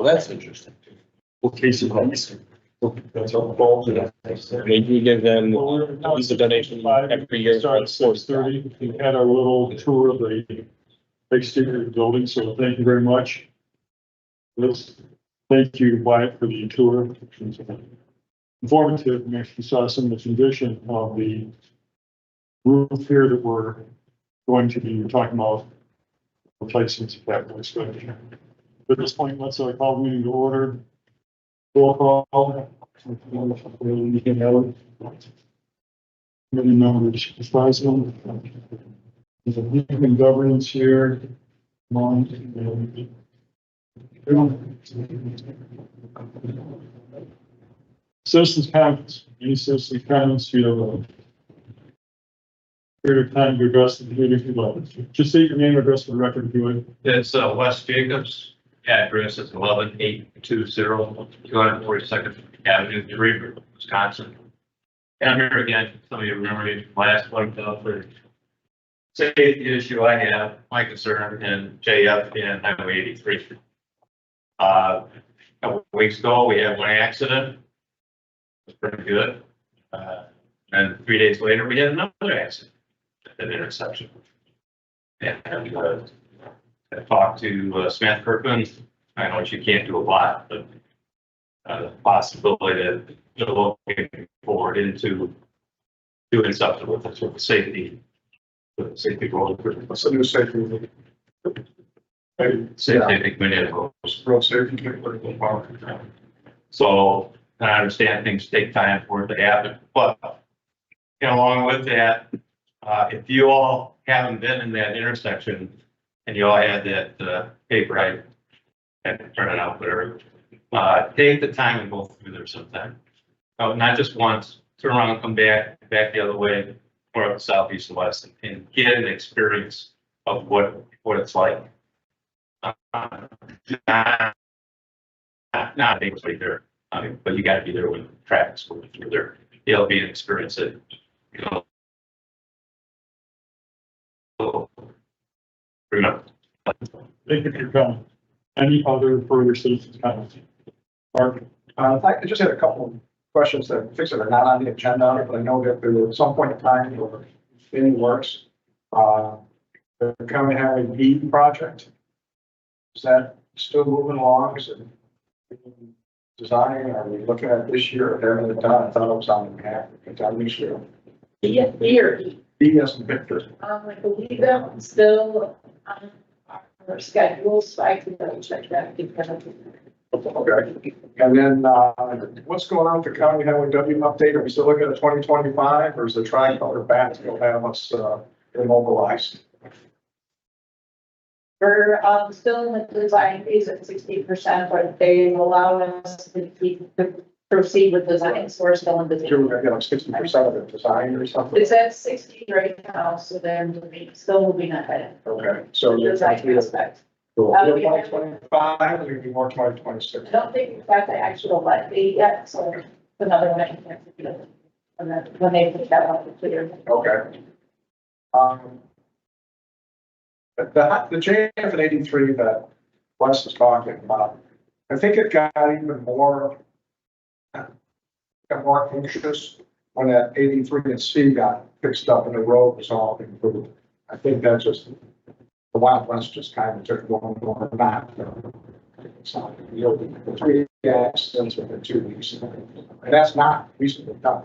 Well, that's interesting. What case of these? That's all falls in that. Maybe we give them a donation every year. Start at 6:30. We had our little tour of the exterior of the building, so thank you very much. Thank you, Wyatt, for the tour. It was informative, and actually saw some of the condition of the roof here that we're going to be talking about replacing some capital expenditure. At this point, let's call the meeting to order. Roll call. Committee members, President. There's a human governance here. Citizens comments. Any citizens comments? You have a period of time to address the committee if you'd like. Just state your name and address for the record if you would. It's Wes Jacobs. Address is 11820 242nd Avenue, Threeburg, Wisconsin. And I'm here again. Some of you remember me from last one for safety issue I have, my concern, and JF and Highway 83. A couple of weeks ago, we had one accident. It was pretty good. And 3 days later, we had another accident at that intersection. And I talked to Samantha Kirkland. I know she can't do a lot, but the possibility that they're looking forward into doing something with it, with the safety goal. What's the new safety? Safety committee. Road safety committee. So I understand things take time for it to happen, but along with that, if you all haven't been in that intersection and you all had that paper, I had to turn it out, whatever. Take the time and go through there sometime. Not just once, turn around, come back the other way, or up south, east, and west, and get an experience of what it's like. Not basically there, but you got to be there when traffic's moving through there. It'll be an experience that, remember. Thank you for your comment. Any other further citizens comments? Mark? I just had a couple of questions that are not on the agenda, but I know that there was some point in time or in works. The County Highway B project. Is that still moving along? Is it designing? Are we looking at this year or having it done? I thought it was on the map. Done this year. Yes, here. B as in Victor. I believe that one's still on our schedule, so I can double check that. Okay. And then, what's going on with the County Highway W update? Are we still looking at 2025 or is the tricolor bat still have us, immobilized? We're still in the design phase at 60%, but they allow us to proceed with design, so we're still in the. Sure, we're gonna get like 60% of the design or something. It's at 60 right now, so then still moving ahead. Okay, so The design aspect. Cool. We have- 2025, or maybe more 2026. I don't think we've got the actual let date yet, so it's another one I can have to do. And then when they put that out, it's clear. Okay. The JF and 83 that Wes is talking about, I think it got even more anxious when that 83 and C got fixed up and the road was all improved. I think that just, the Wild West just kind of took one back. It's not, you know, the 3 accidents within 2 weeks. And that's not recently done.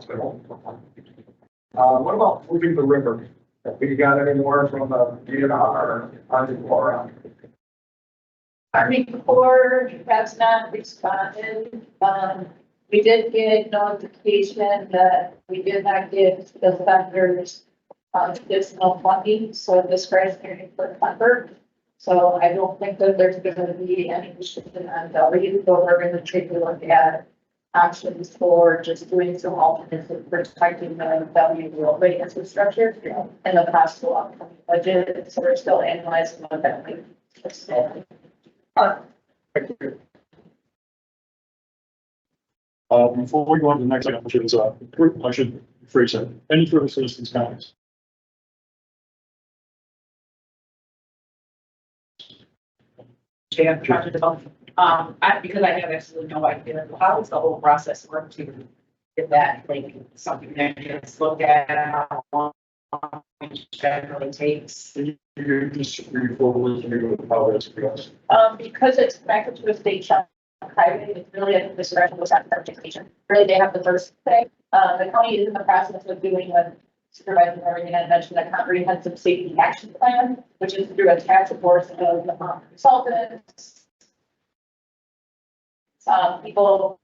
What about moving the river? Have we got any more from the DNR or Army Corps? Army Corps has not responded. We did get notification that we did not get the vendors additional funding, so discretionary for number. So I don't think that there's going to be any restriction on W, but we're going to take a look at options for just doing some alternates and protecting the W roadway infrastructure and the possible upcoming budget. So we're still analyzing what that means. Thank you. Before we go on to the next item, which is, I should phrase it, any further citizens comments? Can try to develop. Because I have absolutely no idea how does the whole process work to get that, like, something that gets looked at, how long it generally takes. You disagree fully with how that's progressed. Because it's connected to a state chunk highway, it's really at the discretion of the station. Really, they have the first say. The county is in the process of doing a supervisor everything I mentioned, a comprehensive safety action plan, which is through a task force of consultants. People.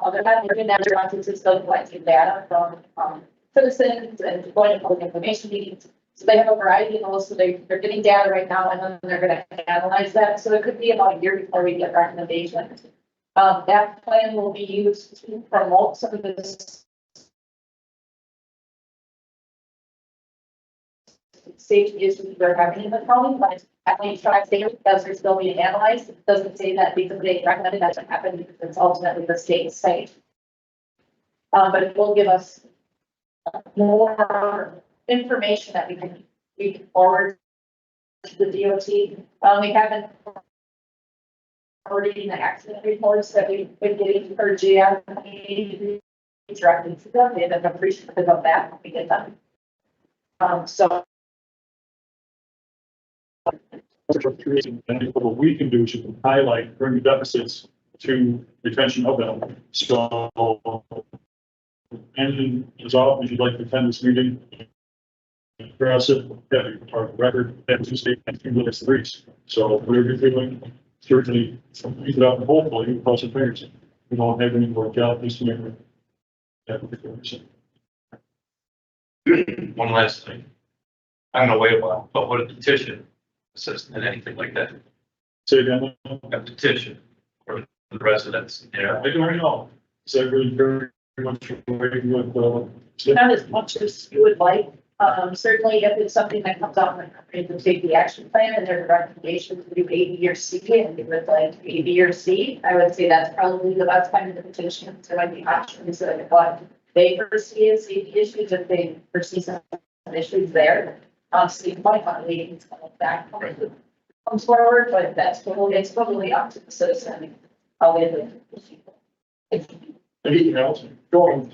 Other than that, responses is still collecting data from citizens and going to public information meetings. So they have a variety of those, so they're getting data right now and then they're gonna analyze that. So it could be about a year before we get recommendations. That plan will be used to promote some of this safety issues we're having in the county, but it's definitely trying to say because they're still being analyzed. It doesn't say that because they recommended that to happen because it's ultimately the state's say. But it will give us more information that we can forward to the DOT. We haven't already the accident reports that we've been getting for GM directly to them. They've been appreciative of that when we get them. So And what we can do is you can highlight, bring the deficits to the attention of them. So, and as often as you'd like to attend this meeting, address it, have your part of the record, and Tuesday, and 2 minutes threes. So whatever you're doing, certainly use it out and hopefully you cross the fingers. We don't have any more job this year. One last thing. I'm gonna wait a while, but what a petition assistant and anything like that, Say again. a petition for the residents, you know, I don't know. So really very much waiting with, not as much as you would like. Certainly if it's something that comes out in the comprehensive safety action plan and there's a recommendation to do A, B, or C, and you would like A, B, or C, I would say that's probably the best time of the petition. So like the options of what they perceive as safety issues, if they perceive some issues there. So you might want to wait until that comes forward, but it's totally up to the citizen. How they live. anything else? Going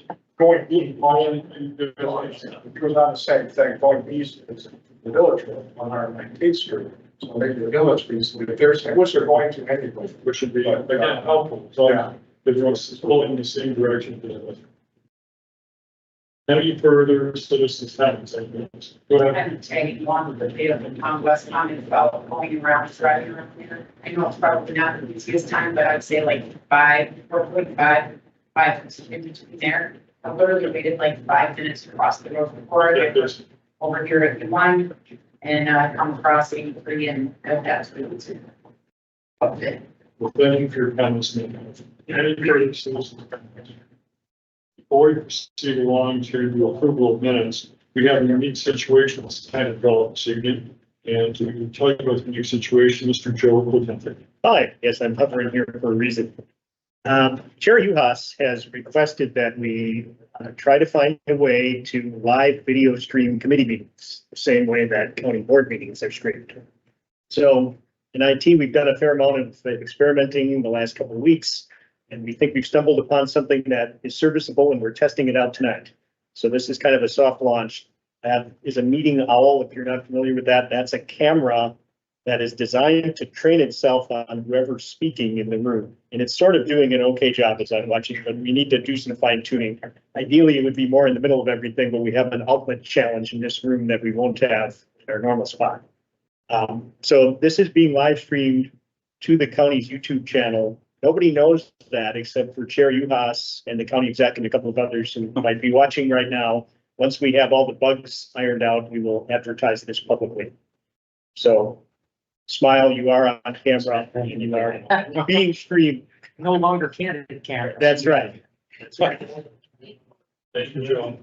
east, it goes on the same thing, going east is the village road on our 19th Street. So maybe the village piece, if they're saying, which they're going to anyway. Which should be, again, helpful. So Yeah. it's pulling in the same direction. Any further citizens comments? Go I ahead. haven't taken one of the data from Tom West comments about going around, driving around here. I know it's probably not the easiest time, but I'd say like 4:45, 5 minutes in between there. I literally waited like 5 minutes to cross the road before I get over here at the line and come across 83 and that's really too. Okay. Well, thank you for your comments. Nick. Any further citizens comments? Before we proceed along to the approval of minutes, we have a unique situation that's kind of developed this evening. And to tell you about the new situation, Mr. Joe Clementi. Hi, yes, I'm hovering here for a reason. Chair Uhas has requested that we try to find a way to live video stream committee meetings, the same way that county board meetings are streamed. So in IT, we've done a fair amount of experimenting in the last couple of weeks, and we think we've stumbled upon something that is serviceable, and we're testing it out tonight. So this is kind of a soft launch. That is a Meeting Owl. If you're not familiar with that, that's a camera that is designed to train itself on whoever's speaking in the room. And it's sort of doing an okay job as I'm watching, but we need to do some fine tuning. Ideally, it would be more in the middle of everything, but we have an outlet challenge in this room that we won't have in our normal spot. So this is being live streamed to the county's YouTube channel. Nobody knows that except for Chair Uhas and the county exec and a couple of others who might be watching right now. Once we have all the bugs ironed out, we will advertise this publicly. So smile, you are on camera and you are being streamed. No longer candidate camera. That's right. That's right. Thank you, Joe.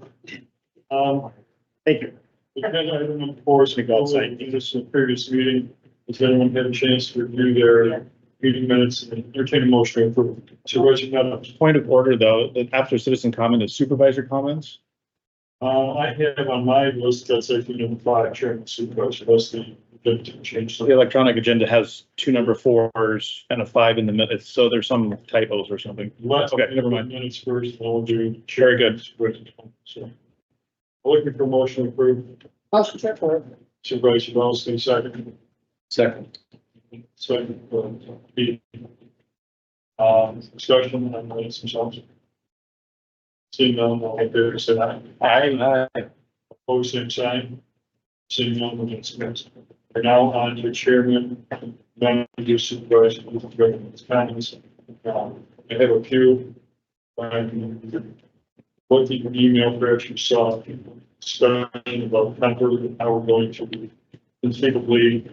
Thank you. Agenda item number 4 is to go outside. In this previous meeting, has anyone had a chance to review their meeting minutes and entertain a motion to approve? So Roger, Point of order, though, that after citizen comment is supervisor comments. I have on my list, that's actually number 5, chairman supervisor, that's the change. The electronic agenda has 2 number 4s and a 5 in the middle, so there's some typos or something. Okay, never mind. Minutes first, and we'll do. Very good. So, looking for motion approved. Motion to approve. Supervisor Dawson, second. Second. Second, Pete. Discussion on the minutes themselves. Seeing none, all in favor, say aye. Aye. Opposed, same sign. Seeing none, the minutes passed. We're now on to chairman, manager, supervisor, government comments. I have a few. What the email perhaps you saw, discussion about Pemper and how we're going to conceivably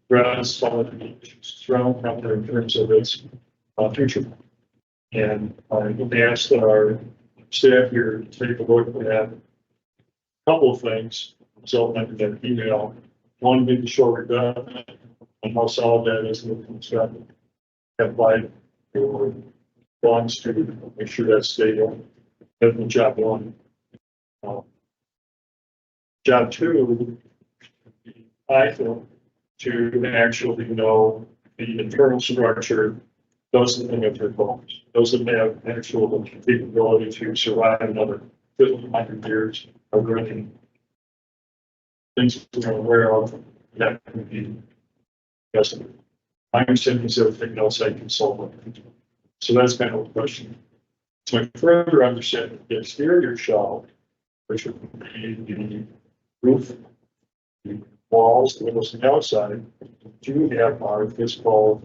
address some of the issues around Pemper in terms of its future. And I asked our staff here to take a look at a couple of things, resulting in that email. One being the short redundant and how solid that is in the construction. Applied for bonds to make sure that's stable. That's job one. Job two, I feel to actually know the internal structure doesn't have their bones, doesn't have actual capability to survive another 100 years of running things we're aware of that can be yes. My understanding is that taking outside consultant. So that's kind of a question. So I further understand the exterior shell, which would be the roof, the walls, the windows on the outside, do have our physical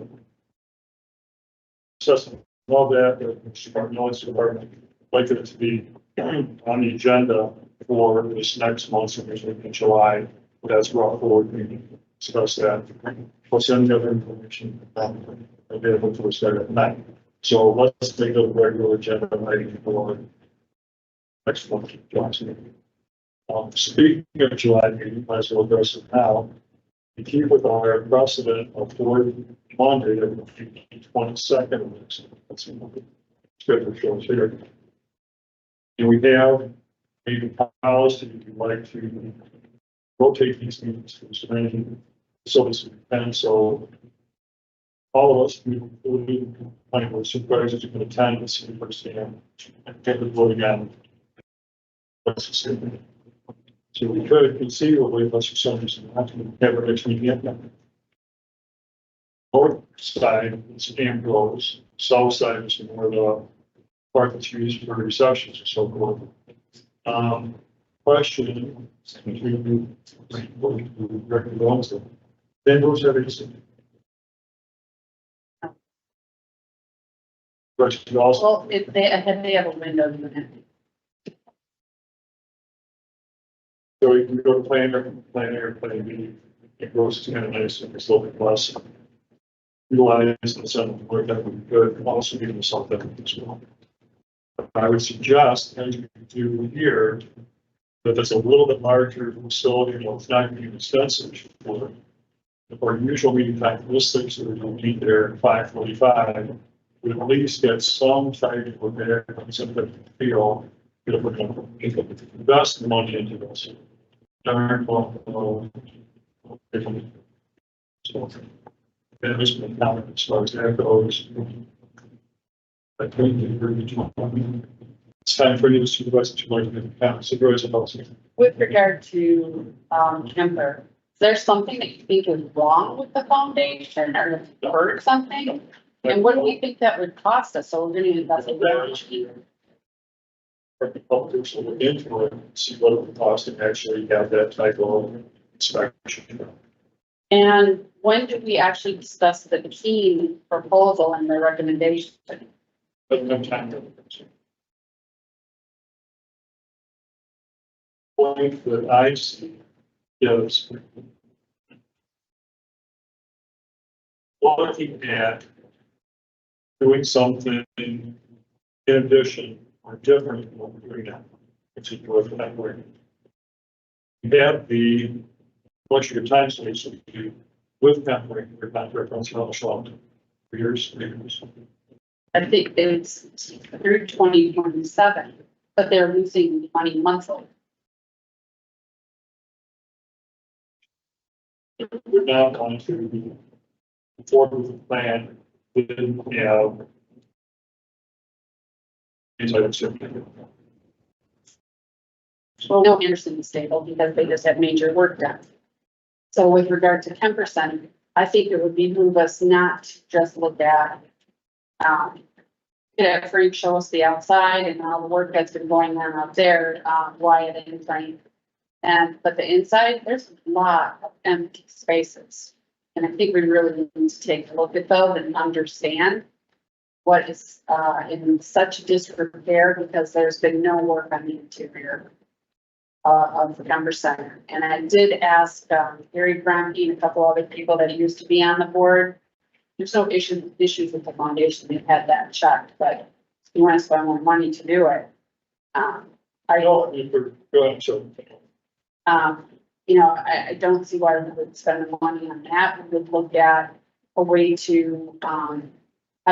assessment. All that, the noise department, like it to be on the agenda for this next month's meeting in July. That's brought forward, we can discuss that. Plus any other information available to us there at night. So let's take a regular agenda item for next month, Johnson. Speaking of July meeting, might as well address it now. We keep with our precedent of fourth Monday of the 22nd. That's schedule shows here. And we have a policy if you'd like to rotate these meetings to the ranking. So this and so all of us, including my supervisors, who can attend and see firsthand and get the voting on what's the statement. So we could conceivably, unless for some reason, have to have a next meeting yet. North side is Ambrose, south side is more the part that's used for receptions or so forth. Question. Then who's everything? Question also. Well, if they have a window unit. So you can go to plan A, B. It goes to kind of nice and it's a little bit less. Utilize the seven work that we could also give them something as well. I would suggest, as you do here, that it's a little bit larger facility, it's not going to be extensive for our usual meeting time listings, so we're going to meet there at 5:45. We at least get some type of there, some type of feel that we're going to invest money into this. So, and this one now as far as that goes. I think it's time for you to supervise to like to count. Supervisor Dawson. With regard to, Kemper, is there something that you think is wrong with the foundation or if you heard something? And what do we think that would cost us? So we're gonna invest in that. For the public to look into it, see what it would cost to actually have that type of inspection. And when do we actually discuss the key proposal and the recommendation? But no time. Point that I see is looking at doing something in addition or different than what we're doing now, which is worth that way. You have the much of your time space with Pembroke, your contract runs for years. I think it's through 2027, but they're losing money monthly. we're now going to be forward with the plan, with, Well, no, Anderson is stable because they just had major work done. So with regard to 10%, I think it would behoove us not to just look at, Frank show us the outside and all the work that's been going on out there, Wyatt and Frank. But the inside, there's a lot of empty spaces. And I think we really need to take a look at those and understand what is, in such disrepair because there's been no work on the interior of the Denver Center. And I did ask, Gary Bromke and a couple other people that used to be on the board. There's no issues with the foundation. They've had that checked, but you want to spend more money to do it. I don't see why we would spend the money on that. We would look at a way to, how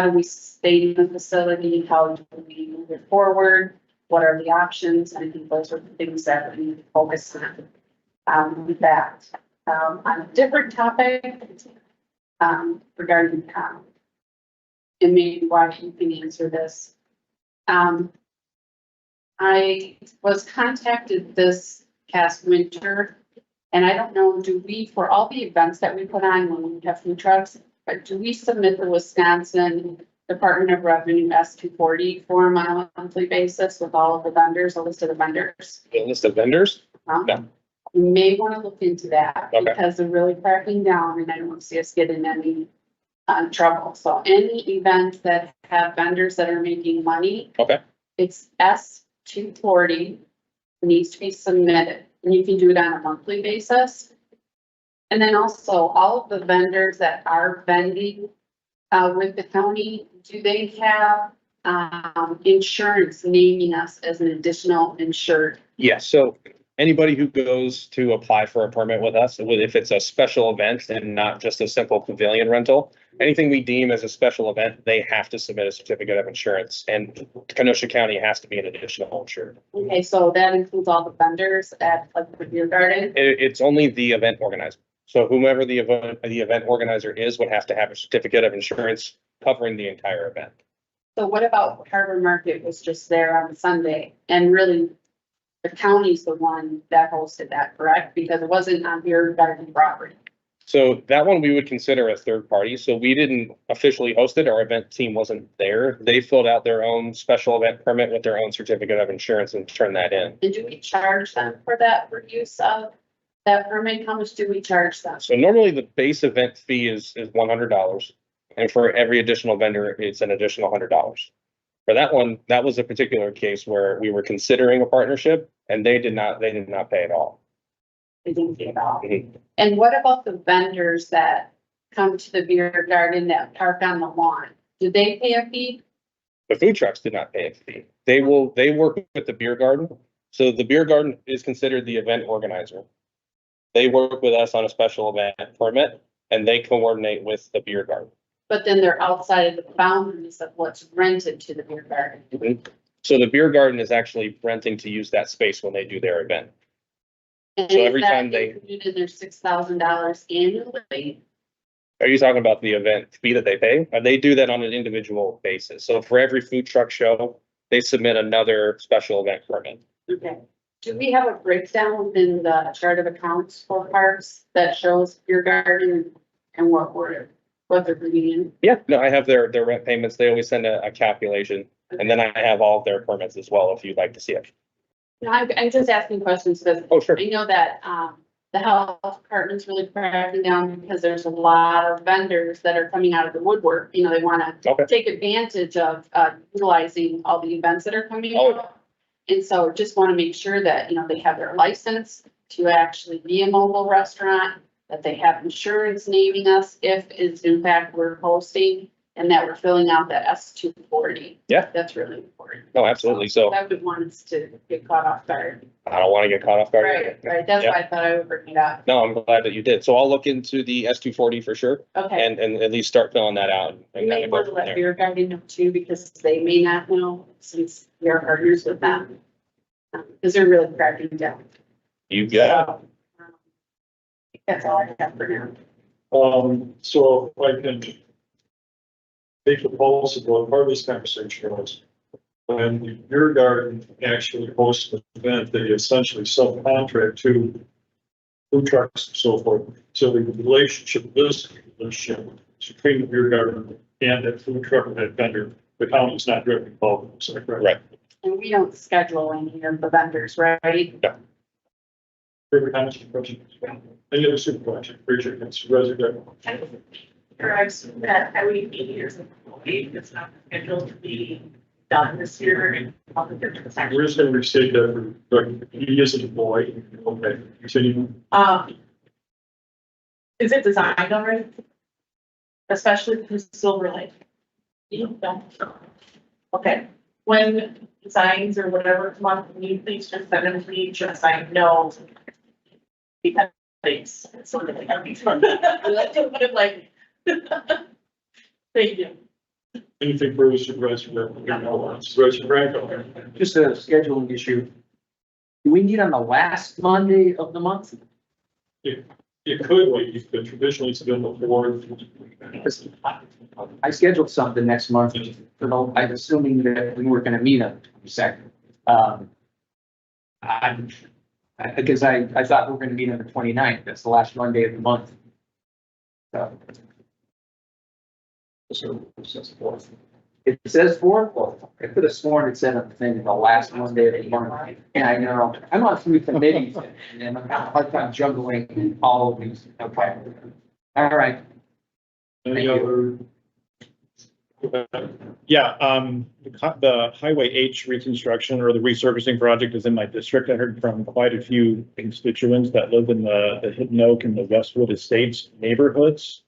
do we stay in the facility? How do we move it forward? What are the options? I think those are the things that we need to focus on with that. On a different topic, regarding, and maybe why you can answer this. I was contacted this past winter, and I don't know, do we, for all the events that we put on when we have food trucks, but do we submit the Wisconsin Department of Revenue S-240 form on a monthly basis with all of the vendors, a list of the vendors? A list of vendors? No. You may want to look into that Okay. because they're really cracking down and I don't want to see us get in any trouble. So any events that have vendors that are making money. Okay. It's S-240 needs to be submitted and you can do it on a monthly basis. And then also all of the vendors that are vending with the county, do they have insurance naming us as an additional insured? Yes, so anybody who goes to apply for a permit with us, if it's a special event and not just a simple pavilion rental, anything we deem as a special event, they have to submit a certificate of insurance, and Kenosha County has to be an additional insured. Okay, so that includes all the vendors at like the beer garden? It's only the event organizer. So whomever the event organizer is would have to have a certificate of insurance covering the entire event. So what about Harbor Market was just there on Sunday and really the county's the one that hosted that, correct? Because it wasn't on beer garden property. So that one we would consider a third party. So we didn't officially host it. Our event team wasn't there. They filled out their own special event permit with their own certificate of insurance and turned that in. And do we charge them for that, for use of that permit? How much do we charge them? So normally the base event fee is $100. And for every additional vendor, it's an additional $100. For that one, that was a particular case where we were considering a partnership and they did not pay at all. They didn't get it all. Mhm. And what about the vendors that come to the beer garden that park on the lawn? Do they pay a fee? The food trucks did not pay a fee. They work with the beer garden. So the beer garden is considered the event organizer. They work with us on a special event permit and they coordinate with the beer garden. But then they're outside of the boundaries of what's rented to the beer garden. So the beer garden is actually renting to use that space when they do their event. And So is every that time they- included in their $6,000 annually? Are you talking about the event fee that they pay? They do that on an individual basis. So for every food truck show, they submit another special event permit. Okay. Do we have a breakdown within the chart of accounts for parks that shows beer garden and what they're bringing in? Yeah, no, I have their rent payments. They always send a calculation. And then I have all of their permits as well, if you'd like to see it. No, I'm just asking questions because Oh, sure. I know that, the health department's really cracking down because there's a lot of vendors that are coming out of the woodwork. You know, they wanna Okay. take advantage of, utilizing all the events that are coming Oh. out. And so just wanna make sure that, you know, they have their license to actually be a mobile restaurant, that they have insurance naming us if it's in fact we're hosting, and that we're filling out that S-240. Yeah. That's really important. No, absolutely. So I would want us to get caught off guard. I don't want to get caught off guard. Right, that's why I thought I would bring it up. No, I'm glad that you did. So I'll look into the S-240 for sure Okay. and at least start filling that out. You And may kind of go want to from let there. beer garden know too, because they may not know since we are partners with them. Because they're really cracking down. You got it. That's all I have for now. So if I can take the pulse of what part of this conversation was. When the beer garden actually hosts an event, they essentially subcontract to food trucks and so forth. So the relationship is between the beer garden and that food truck and that vendor, the county is not directly involved. Is that correct? Right. And we don't schedule any of the vendors, right? Favorite comments or questions? Any other supervisor? Appreciate it. Supervisor Decker. Correct, that IWB is a employee, it's not scheduled to be done this year and all the different We're sections. just going to restate that for, he is a boy. Okay, continue. Is it designed already? Especially for Silver Lake? You don't. Okay, when designs or whatever come up, can you please just send them to me, just so I know. Because it's sort of like, like. Thank you. Anything further, Supervisor Decker? Supervisor Franco? Just a scheduling issue. Do we meet on the last Monday of the month? It could be, but traditionally it's been the fourth. I scheduled something next month, I'm assuming that we were gonna meet on the 22nd. Because I thought we were gonna meet on the 29th. That's the last Monday of the month. So, it says fourth. I could have sworn it said on the thing, the last Monday of the month. And I know, I'm on 3 committees and I'm having a hard time juggling all of these. Okay. All right. Any other? Yeah, the Highway H reconstruction or the resurfacing project is in my district. I heard from quite a few constituents that live in the Hidden Oak and the Westwood Estates neighborhoods.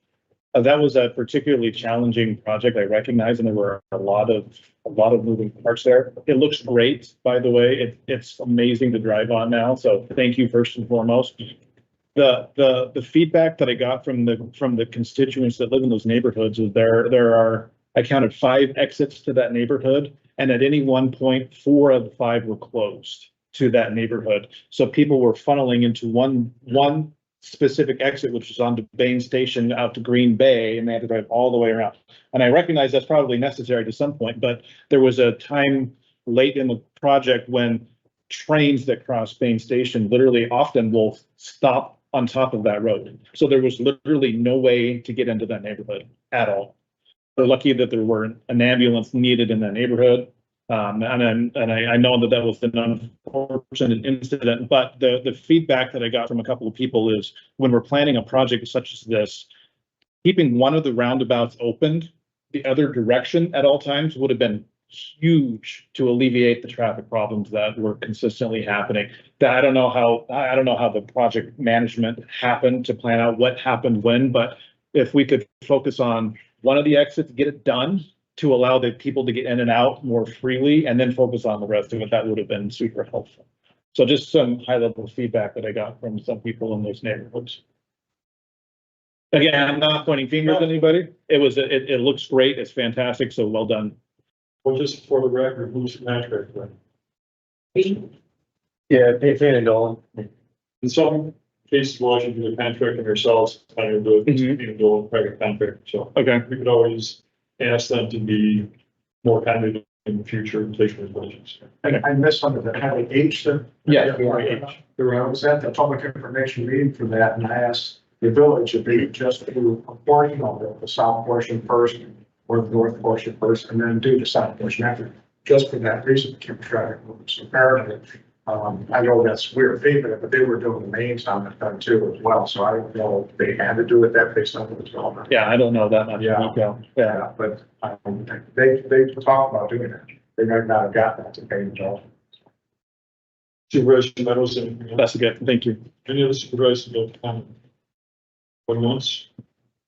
That was a particularly challenging project, I recognize, and there were a lot of moving parts there. It looks great, by the way. It's amazing to drive on now, so thank you first and foremost. The feedback that I got from the constituents that live in those neighborhoods is there are, I counted 5 exits to that neighborhood, and at any one point, 4 of the 5 were closed to that neighborhood. So people were funneling into one specific exit, which is onto Bain Station out to Green Bay, and they had to drive all the way around. And I recognize that's probably necessary to some point, but there was a time late in the project when trains that cross Bain Station literally often will stop on top of that road. So there was literally no way to get into that neighborhood at all. We're lucky that there weren't an ambulance needed in that neighborhood. And I know that was an unfortunate incident, but the feedback that I got from a couple of people is when we're planning a project such as this, keeping one of the roundabouts opened the other direction at all times would have been huge to alleviate the traffic problems that were consistently happening. That I don't know how the project management happened to plan out what happened when, but if we could focus on one of the exits, get it done, to allow the people to get in and out more freely and then focus on the rest of it, that would have been super helpful. So just some high level feedback that I got from some people in those neighborhoods. Again, I'm not pointing fingers at anybody. It looks great. It's fantastic. So well done. Well, just for the record, who's the contract with? Yeah, Fan and Dolan. In some cases, Washington, the contracting ourselves, kind of do it, Fan and Dolan private contract, so. Okay. We could always ask them to be more kind in the future and take those budgets. I missed some of the Highway H. Yeah. I was at the public information meeting for that, and I asked the village if they could just do a portion of it, the south portion first, or the north portion first, and then do the south portion after, just for that reason, to keep traffic moving. So apparently, I know that's weird favorite, but they were doing the mains on that time too as well, so I don't know if they had to do it that based on what was going on. Yeah, I don't know that much Yeah. detail. Yeah. But they talk about doing it. They might not have got that to pay the job. Supervisor Meadows, anything else? That's good. Thank you. Any other supervisors that have comment? Going once,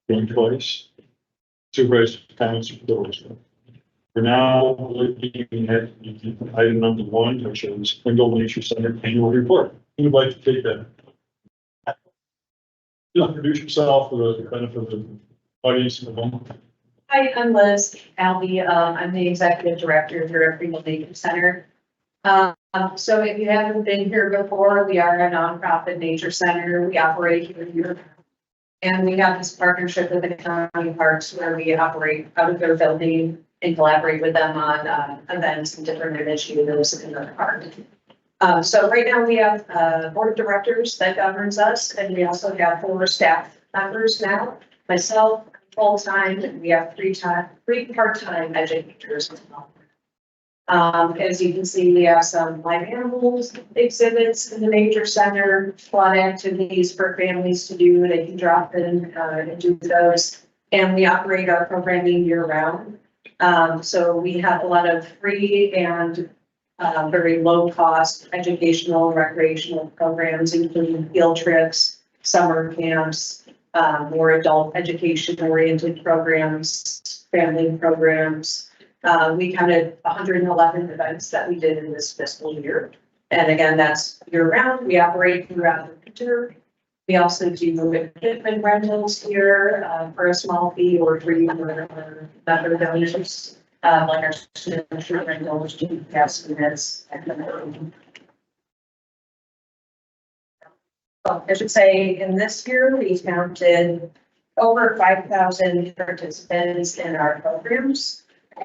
going twice. Supervisor comments for those. We're now looking at item number 1, which is Springdale Nature Center annual report. Who would like to take that? Just introduce yourself for the benefit of the audience in the home. Hi, I'm Liz Albee. I'm the executive director here at Springdale Nature Center. So if you haven't been here before, we are a nonprofit nature center. We operate here. And we have this partnership with the county parks where we operate out of their building and collaborate with them on events and different initiatives in the park. So right now we have a board of directors that governs us, and we also have 4 staff members now. Myself, full-time, and we have 3 part-time educators as well. As you can see, we have some live animals exhibits in the nature center, a lot of activities for families to do. They can drop in and do those. And we operate our programming year round. So we have a lot of free and very low cost educational and recreational programs, including field trips, summer camps, more adult education oriented programs, family programs. We counted 111 events that we did in this fiscal year. And again, that's year round. We operate throughout the winter. We also do equipment rentals here for a small fee or free for other donors, like our student rentals, gas units, and I should say in this year, we counted over 5,000 participants in our programs.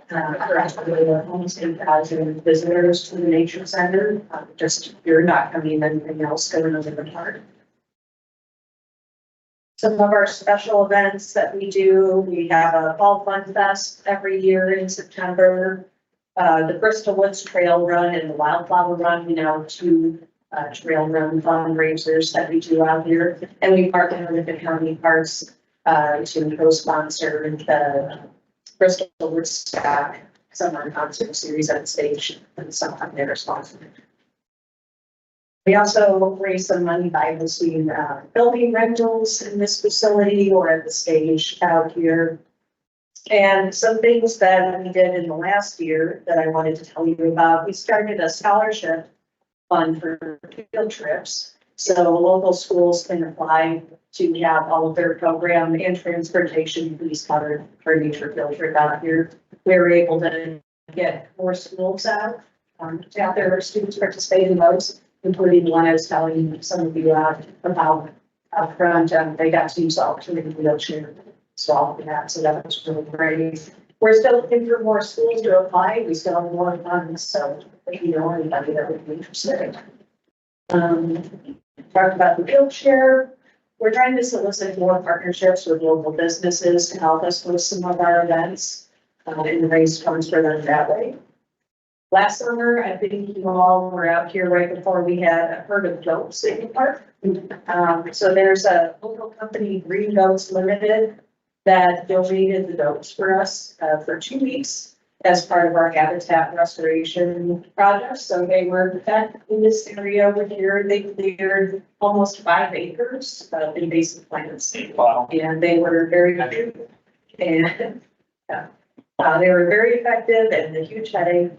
Almost 8,000 visitors to the nature center. Just you're not coming anything else going over the park. Some of our special events that we do, we have a Fall Fun Fest every year in September. The Bristol Woods Trail Run and the Wildflower Run, 2 trail run fundraisers that we do out here. And we partner with the county parks to co-sponsor the Bristol Woodstock Summer Concert Series on stage, and sometimes they're responsible. We also raise some money by hosting building rentals in this facility or at the stage out here. And some things that we did in the last year that I wanted to tell you about, we started a scholarship fund for field trips. So local schools can apply to have all of their program and transportation fees covered for a nature field trip out here. We were able to get more schools out to have their students participate in those, including the one I was telling some of you about up front. They got to use the opportunity wheelchair, so all of that. So that was really great. We're still looking for more schools to apply. We still have more funds, so if you know anybody that would be interested. Talked about the wheelchair. We're trying to solicit more partnerships with local businesses to help us with some of our events and raise funds for them that way. Last summer, I think you all were out here right before we had a herd of goats in the park. So there's a local company, Green Goats Limited, that donated the goats for us for 2 weeks as part of our habitat restoration project. So they were in this area over here. They cleared almost 5 acres of invasive plants. Wow. And they were very good. And they were very effective and a huge headache.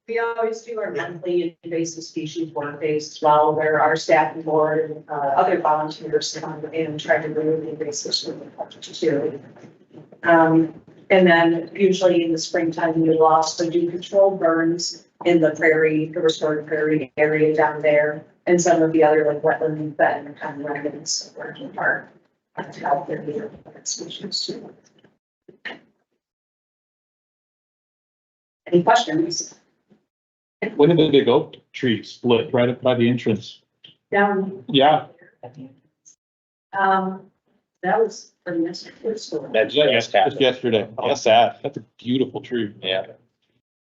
We always do our monthly invasive species work days as well, where our staff and board and other volunteers come in and try to remove the invasives from the project too. And then usually in the springtime, we will also do controlled burns in the prairie, the restored prairie area down there, and some of the other like wetland and kind of remnants working part to help their native species too. Any questions? When did the big oak tree split right up by the entrance? Down. Yeah. That was from yesterday's store. That just Just happened. yesterday. That's sad. That's a beautiful tree. Yeah.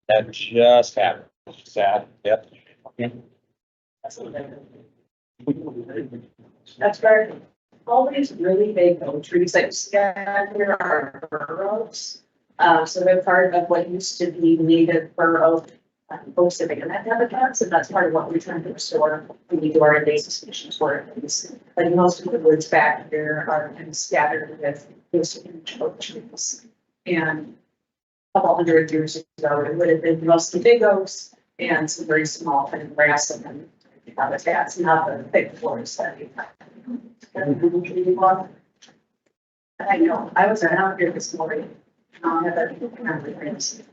That just happened. Sad. Yep. That's very, all these really big oak trees that you see out here are bur oaks. So they're part of what used to be native bur oak oaks that in that habitats, and that's part of what we're trying to restore when we do our invasive species work. Like most of the woods back there are kind of scattered with those huge oak trees. And a couple hundred years ago, it would have been mostly big oaks and some very small kind of grass and habitats, not the big forests that we have. I know, I was out here this morning I'll have that.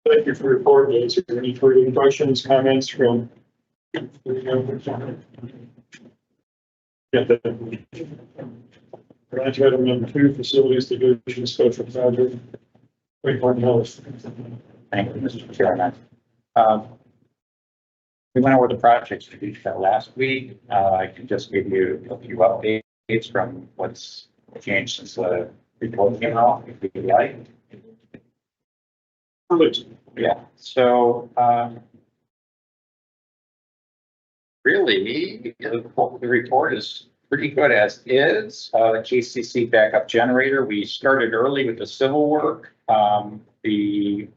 Thank you for reporting. Is there any further questions, comments from? Yeah, Branch item number 2, facilities division special project. Wait, Martin Ellis. Thank you, Mr. Chairman. We went over the projects we did last week. I can just give you a few updates from what's changed since the report came out, if you like. Please. Yeah, so, really, the report is pretty good as is. GCC backup generator, we started early with the civil work. The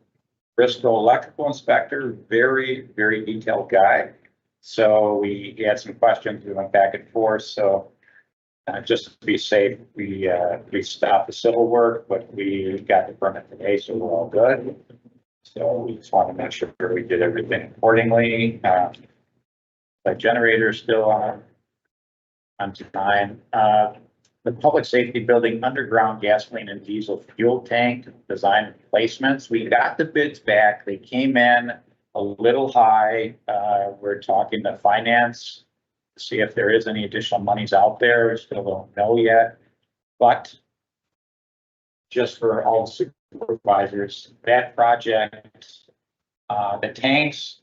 Bristol electrical inspector, very, very detailed guy. So we had some questions, we went back and forth, so just to be safe, we stopped the civil work, but we got the permit today, so we're all good. So we just want to make sure we did everything accordingly. The generator is still on time. The public safety building underground gasoline and diesel fuel tank design replacements. We got the bids back. They came in a little high. We're talking to finance to see if there is any additional monies out there. We still don't know yet, but just for all supervisors, that project, the tanks,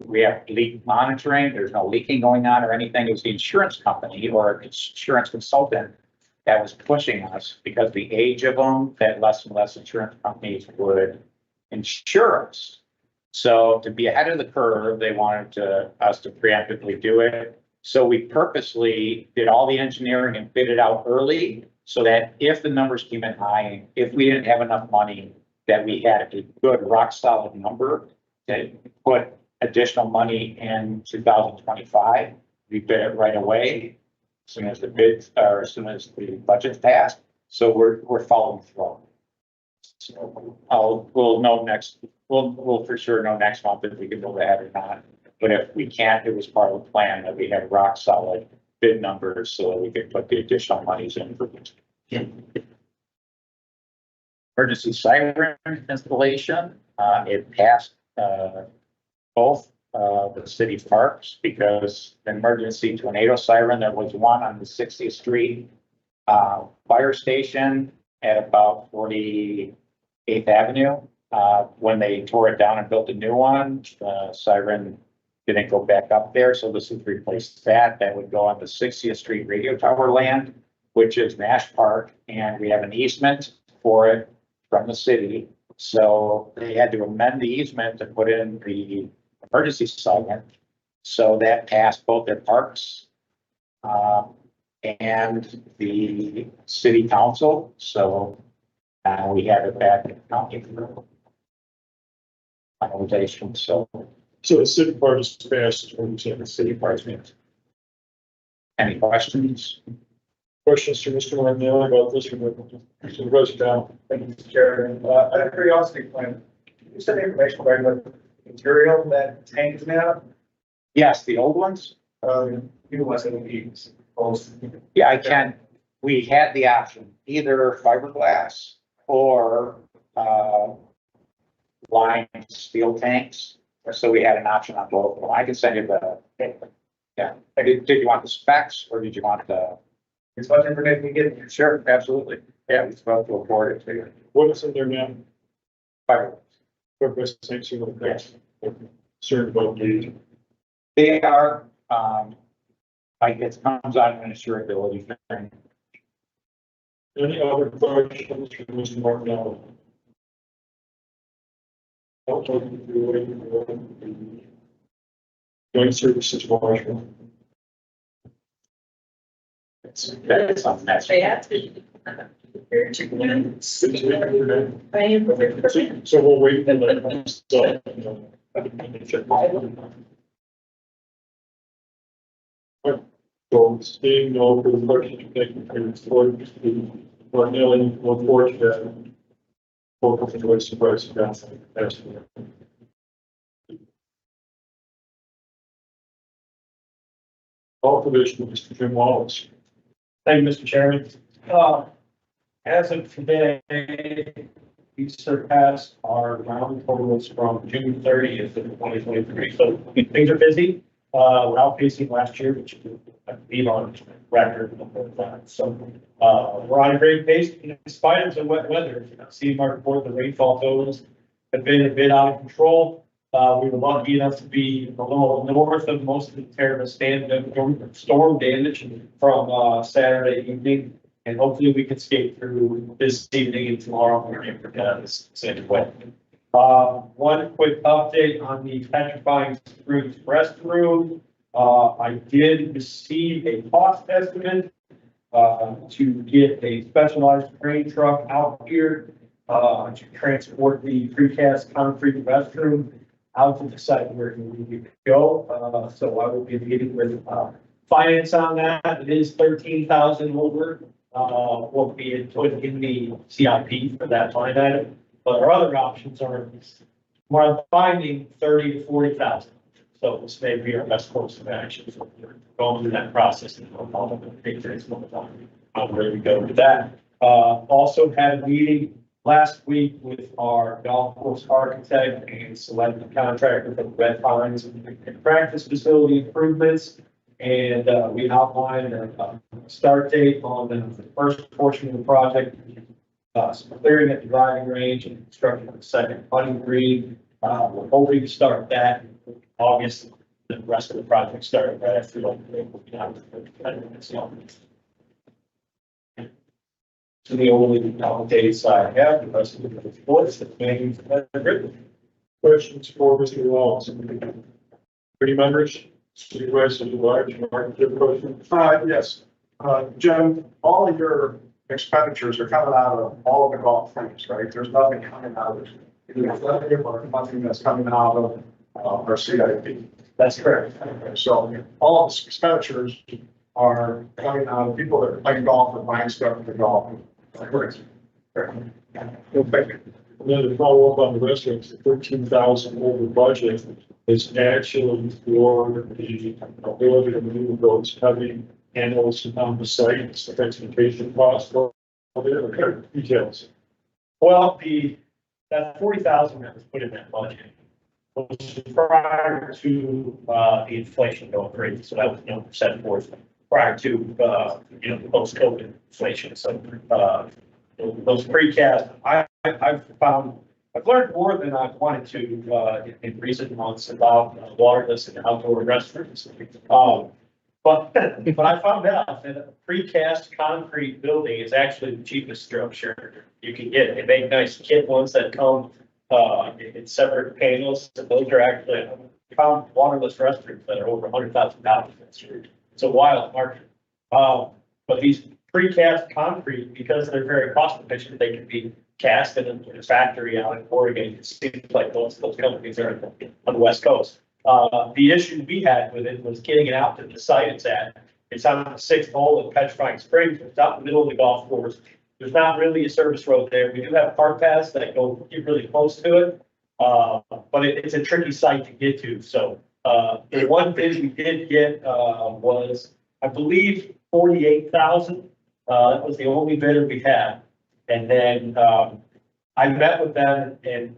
we have leak monitoring. There's no leaking going on or anything. It was the insurance company or insurance consultant that was pushing us because the age of them, that less and less insurance companies would insure us. So to be ahead of the curve, they wanted us to preemptively do it. So we purposely did all the engineering and bid it out early so that if the numbers came in high, if we didn't have enough money, that we had a good rock solid number to put additional money in 2025. We bid it right away as soon as the bids or as soon as the budget's passed. So we're following through. So we'll for sure know next month if we can go ahead or not. But if we can't, it was part of the plan that we have rock solid bid numbers so that we can put the additional monies in. Emergency siren installation, it passed both the city parks because the emergency tornado siren, there was one on the 60th Street fire station at about 48th Avenue. When they tore it down and built a new one, the siren didn't go back up there. So this would replace that. That would go on the 60th Street radio tower land, which is Nash Park. And we have an easement for it from the city. So they had to amend the easement to put in the emergency siren. So that passed both their parks and the city council. So we have it back in county for finalization. So the city part is passed, or you said The city parks means. Any questions? questions to Mr. Martinelli about this? Mr. Rosenbaum. Thank you, Mr. Chairman. Out of curiosity, Quinn, can you send information about the material that tank is made of? Yes, the old ones? You want to be exposed? Yeah, I can. We had the option, either fiberglass or lined steel tanks. So we had an option on both of them. I can send you the, yeah. Did you want the specs or did you want the? As much information we get. Sure, absolutely. Yeah, we spoke to afford it to you. What is in there now? Fiberglass. Purpose, thanks for the yes. Concerned about the. They are, like it comes out of an insurability thing. Any other questions for Mr. Martinelli? Joint services marshal. That's something that's. So we'll wait for the. So seeing no further questions, thank you for your support, Mr. Martinelli, look forward to that. Focus on the supervisor Johnson. Call for this, Mr. Jim Wallace. Thank you, Mr. Chairman. As of today, we surpassed our round totals from June 30th of 2023. So things are busy. We're outpacing last year, which I believe on record. So we're on a great pace in spite of the wet weather. Seeing our report, the rainfall totals have been a bit out of control. We were lucky enough to be a little north of most of the terrible storm damage from Saturday evening. And hopefully we can skate through this evening and tomorrow morning for this same way. One quick update on the Petrifying Springs restroom. I did receive a cost estimate to get a specialized crane truck out here to transport the precast concrete restroom out to the site where we need to go. So I will be meeting with finance on that. It is 13,000 over what we had put in the CIP for that line item. But our other options are more finding 30 to 40,000. So this may be our best course of action. So we're going through that process and I'll take this one time. I'm ready to go with that. Also had a meeting last week with our golf course architect and selected contractor for the Red Pines and practice facility improvements. And we outlined a start date on the first portion of the project. Some clearing at the driving range and construction of the second putting green. We're hoping to start that in August. The rest of the project started right after to the only dates I have, the rest of the reports that may written. Questions for Mr. Wallace? Committee members, supervisors at large, Mark, do you have a question? Yes. Jim, all of your expenditures are coming out of all of the golf things, right? There's nothing coming out of nothing that's coming out of our CIP. That's correct. So all of the expenditures are coming out of people that are playing golf and buying stuff for golf. Correct. And then to follow up on the restaurants, the 13,000 over budget is actually for the ability to move those heavy animals on the site, it's the transportation cost, or the other details. Well, that 40,000 that was put in that budget was prior to the inflation going crazy. So that was set forth prior to the post-COVID inflation. So those precast, I've learned more than I've wanted to in recent months about waterless and outdoor restrooms. But I found out that a precast concrete building is actually the cheapest structure you can get. They make nice kit ones that come in separate panels. And those are actually, I found waterless restrooms that are over $100,000. It's a wild market. But these precast concrete, because they're very cost efficient, they can be cast in a factory out in Oregon. It seems like those companies are on the West Coast. The issue we had with it was getting it out to the site it's at. It's on the 6th hole at Petrifying Springs. It's out in the middle of the golf course. There's not really a service road there. We do have cart paths that go really close to it. But it's a tricky site to get to. So the one thing we did get was, I believe, 48,000. That was the only bidder we had. And then I met with them and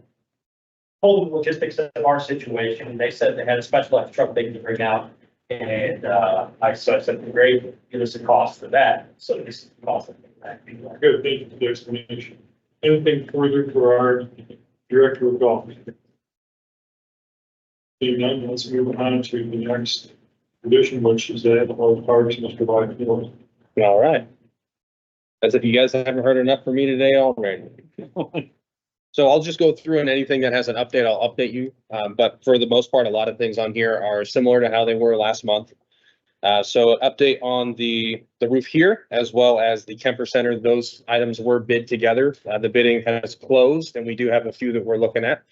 told them the logistics of our situation, and they said they had a specialized truck they could bring out. And I said, great, give us a cost for that. So this is the cost of that. Good, thank you for the explanation. Anything further for our director of golf? Seeing none, let's move on to the next edition, which is that of Parks, Mr. Byfield. All right. As if you guys haven't heard enough from me today already. So I'll just go through, and anything that has an update, I'll update you. But for the most part, a lot of things on here are similar to how they were last month. So an update on the roof here, as well as the Kemper Center. Those items were bid together. The bidding has closed, and we do have a few that we're looking at.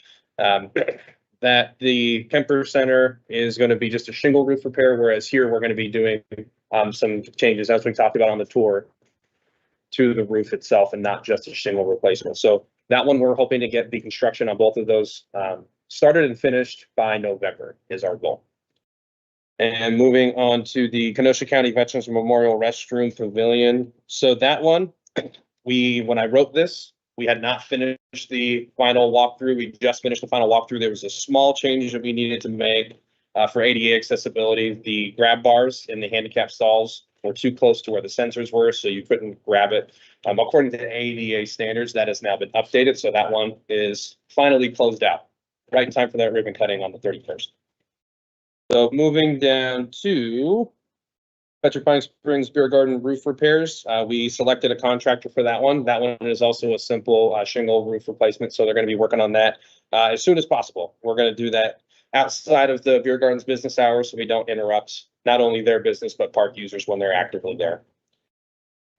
That the Kemper Center is going to be just a shingle roof repair, whereas here we're going to be doing some changes, as we talked about on the tour, to the roof itself and not just a shingle replacement. So that one, we're hoping to get the construction on both of those started and finished by November is our goal. And moving on to the Kenosha County Veterans Memorial Restroom Pavilion. So that one, when I wrote this, we had not finished the final walkthrough. We just finished the final walkthrough. There was a small change that we needed to make for ADA accessibility. The grab bars in the handicap stalls were too close to where the sensors were, so you couldn't grab it. According to the ADA standards, that has now been updated, so that one is finally closed out. Right in time for that ribbon cutting on the 31st. So moving down to Petrifying Springs Beer Garden roof repairs. We selected a contractor for that one. That one is also a simple shingle roof replacement, so they're going to be working on that as soon as possible. We're going to do that outside of the beer garden's business hours, so we don't interrupt not only their business, but park users when they're actively there.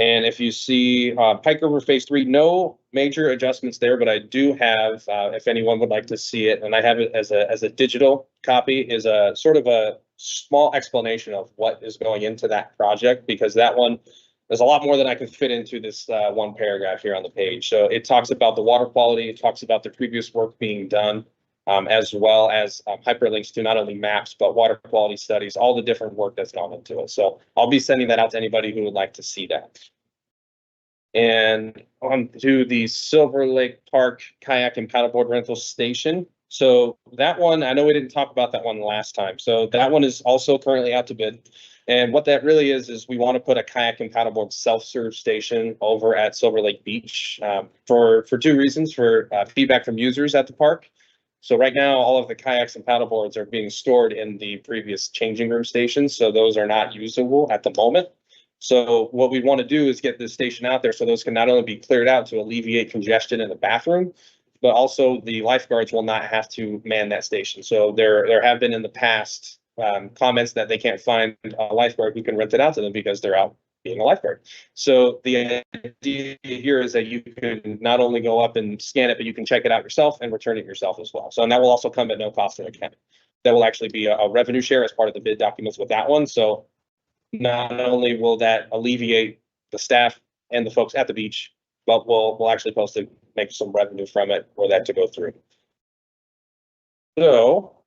And if you see Pike River Phase 3, no major adjustments there, but I do have, if anyone would like to see it, and I have it as a digital copy, is a sort of a small explanation of what is going into that project, because that one, there's a lot more than I can fit into this one paragraph here on the page. So it talks about the water quality, it talks about the previous work being done, as well as hyperlinks to not only maps, but water quality studies, all the different work that's gone into it. So I'll be sending that out to anybody who would like to see that. And on to the Silver Lake Park Kayak and Paddleboard Rental Station. So that one, I know we didn't talk about that one last time. So that one is also currently out to bid. And what that really is we want to put a kayak and paddleboard self-serve station over at Silver Lake Beach for two reasons: for feedback from users at the park. So right now, all of the kayaks and paddleboards are being stored in the previous changing room stations. So those are not usable at the moment. So what we want to do is get this station out there so those can not only be cleared out to alleviate congestion in the bathroom, but also the lifeguards will not have to man that station. So there have been in the past comments that they can't find a lifeguard who can rent it out to them because they're out being a lifeguard. So the idea here is that you can not only go up and scan it, but you can check it out yourself and return it yourself as well. So, and that will also come at no cost to the county. That will actually be a revenue share as part of the bid documents with that one. So not only will that alleviate the staff and the folks at the beach, but we'll actually post to make some revenue from it for that to go through. So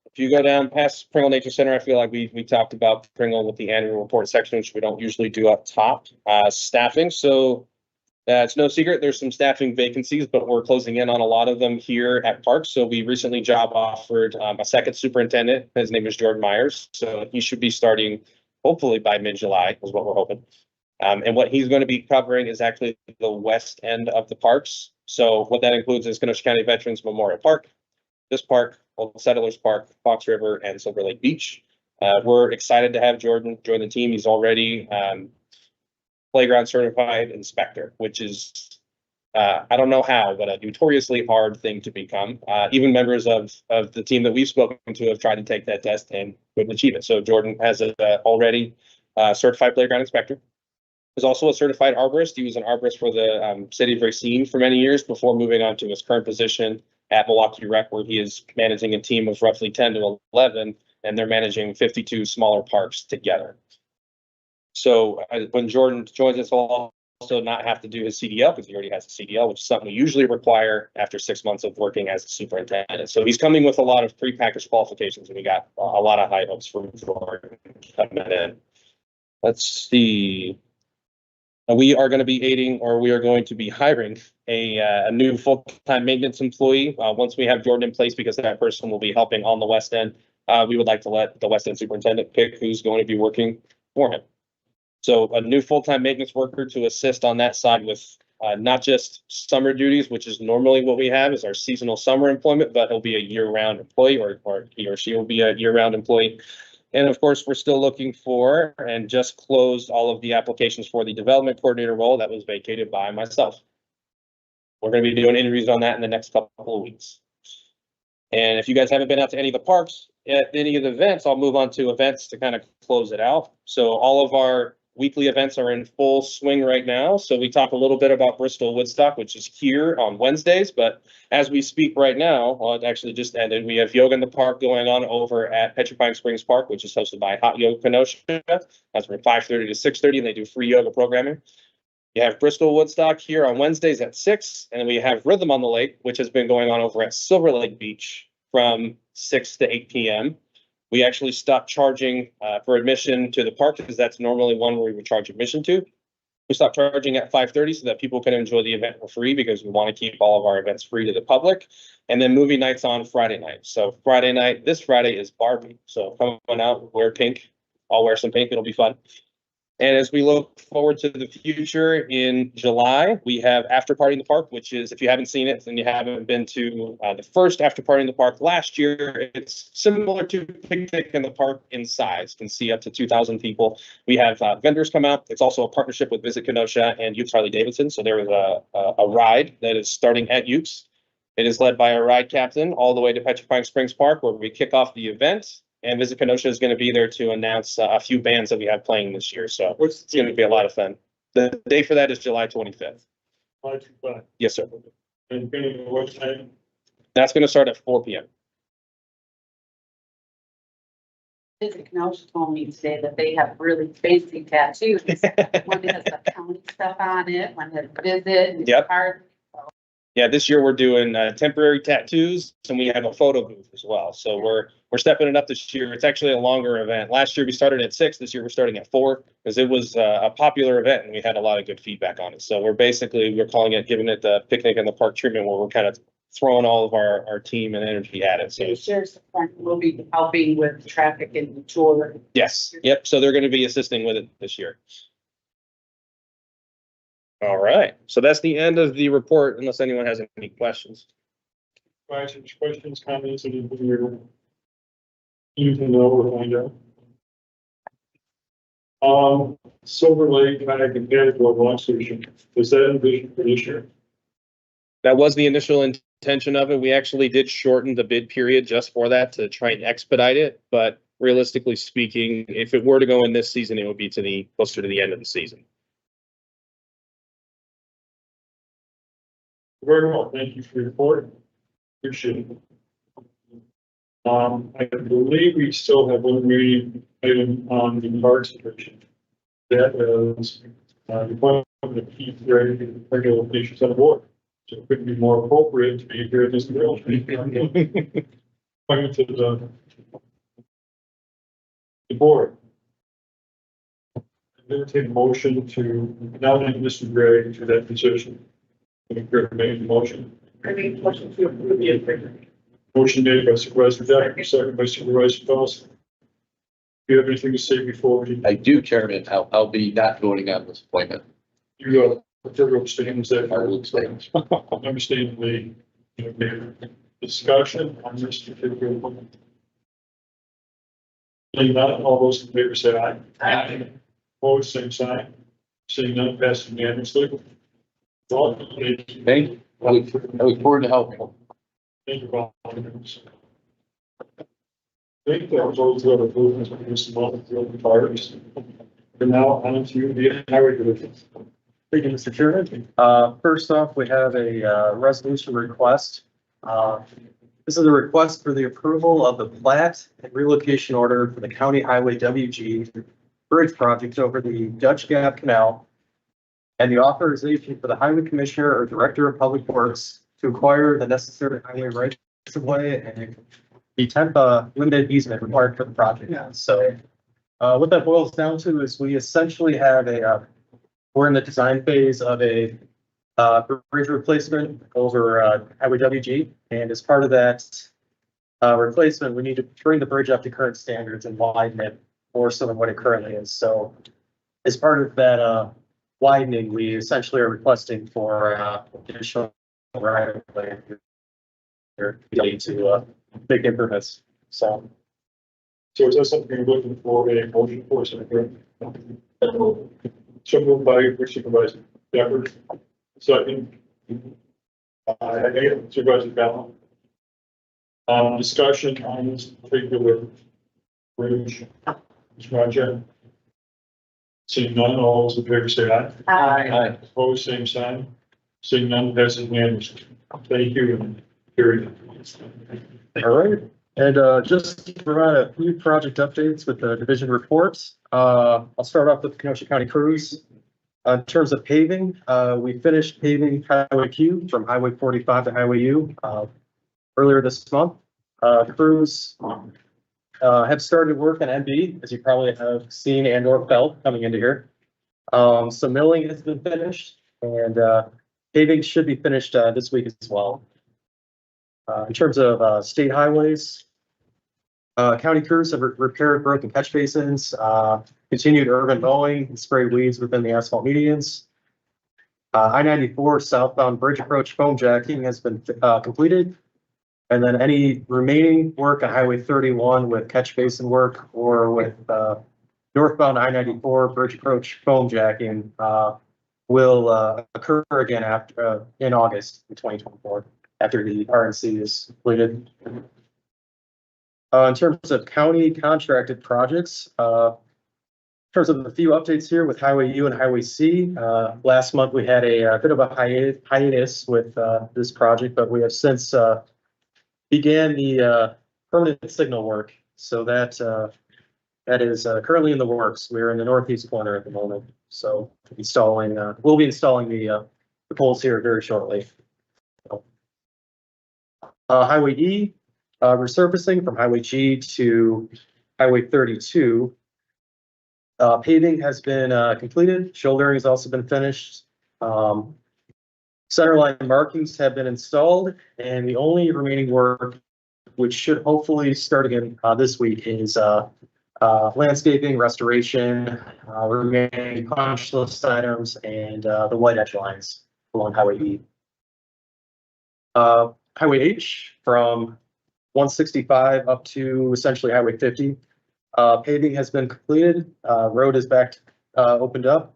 if you go down past Pringle Nature Center, I feel like we talked about Pringle with the annual report section, which we don't usually do up top. Staffing. So it's no secret there's some staffing vacancies, but we're closing in on a lot of them here at Parks. So we recently job offered a second superintendent. His name is Jordan Myers. So he should be starting hopefully by mid-July is what we're hoping. And what he's going to be covering is actually the west end of the parks. So what that includes is Kenosha County Veterans Memorial Park, this park, Old Settlers Park, Fox River, and Silver Lake Beach. We're excited to have Jordan join the team. He's already playground certified inspector, which is, I don't know how, but a notoriously hard thing to become. Even members of the team that we've spoken to have tried to take that test and couldn't achieve it. So Jordan has a already certified playground inspector. He's also a certified arborist. He was an arborist for the city of Racine for many years before moving on to his current position at Milwaukee Rec, where he is managing a team of roughly 10 to 11, and they're managing 52 smaller parks together. So when Jordan joins us, he'll also not have to do his CDL because he already has a CDL, which is something we usually require after 6 months of working as a superintendent. So he's coming with a lot of prepackaged qualifications, and we got a lot of high hopes for Jordan coming in. Let's see. We are going to be we are going to be hiring a new full-time maintenance employee once we have Jordan in place, because that person will be helping on the west end. We would like to let the west end superintendent pick who's going to be working for him. So a new full-time maintenance worker to assist on that side with not just summer duties, which is normally what we have is our seasonal summer employment, but he'll be a year-round employee, or he or she will be a year-round employee. And of course, we're still looking for and just closed all of the applications for the development coordinator role that was vacated by myself. We're going to be doing interviews on that in the next couple of weeks. And if you guys haven't been out to any of the parks at any of the events, I'll move on to events to kind of close it out. So all of our weekly events are in full swing right now. So we talk a little bit about Bristol Woodstock, which is here on Wednesdays. But as we speak right now, well, it actually just ended. We have Yoga in the Park going on over at Petrifying Springs Park, which is hosted by Hot Yoga Kenosha. That's from 5:30 to 6:30, and they do free yoga programming. You have Bristol Woodstock here on Wednesdays at 6, and then we have Rhythm on the Lake, which has been going on over at Silver Lake Beach from 6 to 8 p.m. We actually stopped charging for admission to the park because that's normally one where we would charge admission to. We stopped charging at 5:30 so that people can enjoy the event for free because we want to keep all of our events free to the public. And then movie nights on Friday night. So Friday night, this Friday is Barbie. So come on out, wear pink. I'll wear some pink. It'll be fun. And as we look forward to the future, in July, we have After Party in the Park, which is, if you haven't seen it and you haven't been to the first After Party in the Park last year, it's similar to Picnic in the Park in size. You can see up to 2,000 people. We have vendors come out. It's also a partnership with Visit Kenosha and Utes Harley Davidson. So there is a ride that is starting at Utes. It is led by a ride captain all the way to Petrifying Springs Park, where we kick off the event. And Visit Kenosha is going to be there to announce a few bands that we have playing this year. So it's going to be a lot of fun. The day for that is July 25th. Yes, sir. And what time? That's going to start at 4 p.m. Visit Kenosha told me today that they have really fancy tattoos. One has the county stuff on it, one has Visit. And Yep. Card. Yeah, this year we're doing temporary tattoos, and we have a photo booth as well. So we're stepping it up this year. It's actually a longer event. Last year we started at 6. This year we're starting at 4 because it was a popular event and we had a lot of good feedback on it. So we're calling it, giving it the Picnic in the Park treatment, where we're kind of throwing all of our team and energy at it. So The sheriff's department will be helping with traffic and the tour. yes, yep. So they're going to be assisting with it this year. All right. So that's the end of the report, unless anyone has any questions. Questions, comments, anything you need to know or find out? Silver Lake Kayak and Paddleboard launch station, was that envisioned for this year? That was the initial intention of it. We actually did shorten the bid period just for that to try and expedite it. But realistically speaking, if it were to go in this season, it would be closer to the end of the season. Very well, thank you for your report. Appreciate it. I believe we still have one meeting item on the park situation. That is, the appointment of Keith Gray, regular locations on the board. So it couldn't be more appropriate to be here in this real. Appointment to the board. Entertain a motion to nominate Mr. Gray to that position. Make a motion. I make a motion to approve the agreement. Motion made by Supervisor Decker, second by Supervisor Dawson. Do you have anything to say before we? I do, Chairman. I'll be not voting on this appointment. You prefer to abstain, is that? I will abstain. Understandably, discussion on this particular appointment. Seeing none, all those in favor say aye. Aye. Opposed, same sign. Seeing none, passed unanimously. Well, thank you. Thank you. I look forward to helping. Thank you, Bob. I think that was all the other movements for this month, the open fires. And now on to the highway division. Thank you, Mr. Chairman. First off, we have a resolution request. This is a request for the approval of the plat and relocation order for the County Highway WG bridge project over the Dutch Gap Canal, and the authorization for the Highway Commissioner or Director of Public Works to acquire the necessary highway rights of way and the type of limited easement required for the project. So what that boils down to is we essentially have we're in the design phase of a bridge replacement over Highway WG. And as part of that replacement, we need to bring the bridge up to current standards and widen it more so than what it currently is. So as part of that widening, we essentially are requesting for additional right of way to make improvements. So So is that something you're looking for a motion for, something? So moved by Supervisor Decker. Second. Supervisor Bell. Discussion on this particular bridge. Ms. Roger. Seeing none, all those in favor say aye. Aye. Opposed, same sign. Seeing none, passes unanimously. Thank you. And period. all right. And just to provide a few project updates with the division reports. I'll start off with Kenosha County Crews. In terms of paving, we finished paving Highway Q from Highway 45 to Highway U earlier this month. Crews have started work on NB, as you probably have seen and or felt coming into here. Some milling has been finished and, paving should be finished, this week as well. In terms of, state highways, county crews have repaired broken catch basins, continued urban mowing and sprayed weeds within the asphalt medians. I-94 southbound bridge approach foam jacking has been, completed. And then any remaining work on Highway 31 with catch basin work or with, northbound I-94 bridge approach foam jacking, will, occur again after, in August of 2024, after the RNC is completed. In terms of county contracted projects, in terms of a few updates here with Highway U and Highway C, last month we had a bit of a hiatus with this project, but we have since began the permanent signal work. So that is currently in the works. We're in the northeast corner at the moment. So installing, we'll be installing the poles here very shortly. Highway E, resurfacing from Highway G to Highway 32. Paving has been completed. Shouldering has also been finished. Centerline markings have been installed, and the only remaining work, which should hopefully start again this week, is landscaping, restoration, remaining punch list items, and the white edge lines along Highway E. Highway H from 165 up to essentially Highway 50. Paving has been completed. Road is back opened up.